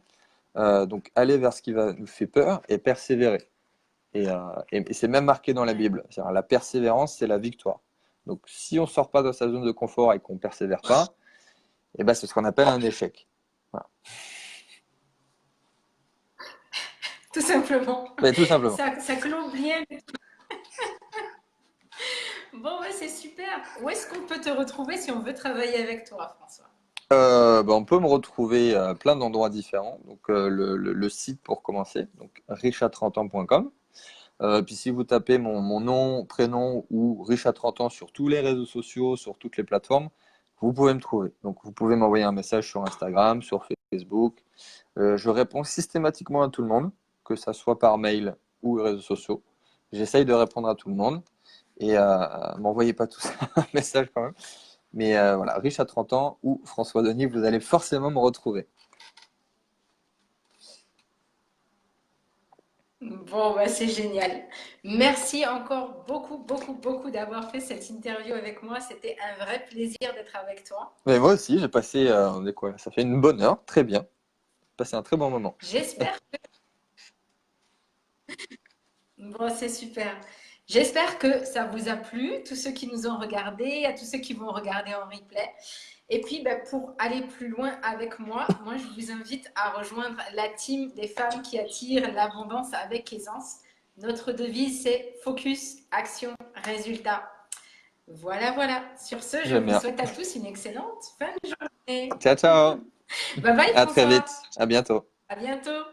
donc aller vers ce qui va nous faire peur et persévérer. Et c'est même marqué dans la Bible. C'est-à-dire, la persévérance, c'est la victoire. Donc si on ne sort pas de sa zone de confort et qu'on ne persévère pas, eh ben, c'est ce qu'on appelle un échec. Voilà. Tout simplement. Mais tout simplement. Ça clôt bien. Bon, ouais, c'est super. Où est-ce qu'on peut te retrouver si on veut travailler avec toi, François? Bah, on peut me retrouver à plein d'endroits différents. Donc, le site pour commencer, donc riche30ans.com. Puis si vous tapez mon nom, prénom ou riche à 30 ans sur tous les réseaux sociaux, sur toutes les plateformes, vous pouvez me trouver. Donc, vous pouvez m'envoyer un message sur Instagram, sur Facebook. Je réponds systématiquement à tout le monde, que ça soit par mail ou réseaux sociaux. J'essaye de répondre à tout le monde. Et m'envoyez pas tous un message quand même. Mais voilà, riche à 30 ans ou François Denis, vous allez forcément me retrouver. Bon, bah, c'est génial. Merci encore beaucoup, beaucoup, beaucoup d'avoir fait cette interview avec moi. C'était un vrai plaisir d'être avec toi. Mais moi aussi, j'ai passé, on est quoi, ça fait une bonne heure, très bien. J'ai passé un très bon moment. J'espère. Bon, c'est super. J'espère que ça vous a plu, tous ceux qui nous ont regardés, à tous ceux qui vont regarder en replay. Et puis, ben, pour aller plus loin avec moi, je vous invite à rejoindre la team des femmes qui attirent l'abondance avec aisance. Notre devise, c'est focus, action, résultat. Voilà, voilà. Sur ce, je J'aime vous bien. souhaite à tous une excellente fin de journée. Ciao, ciao. Bye bye, À très François. vite. À bientôt. À bientôt.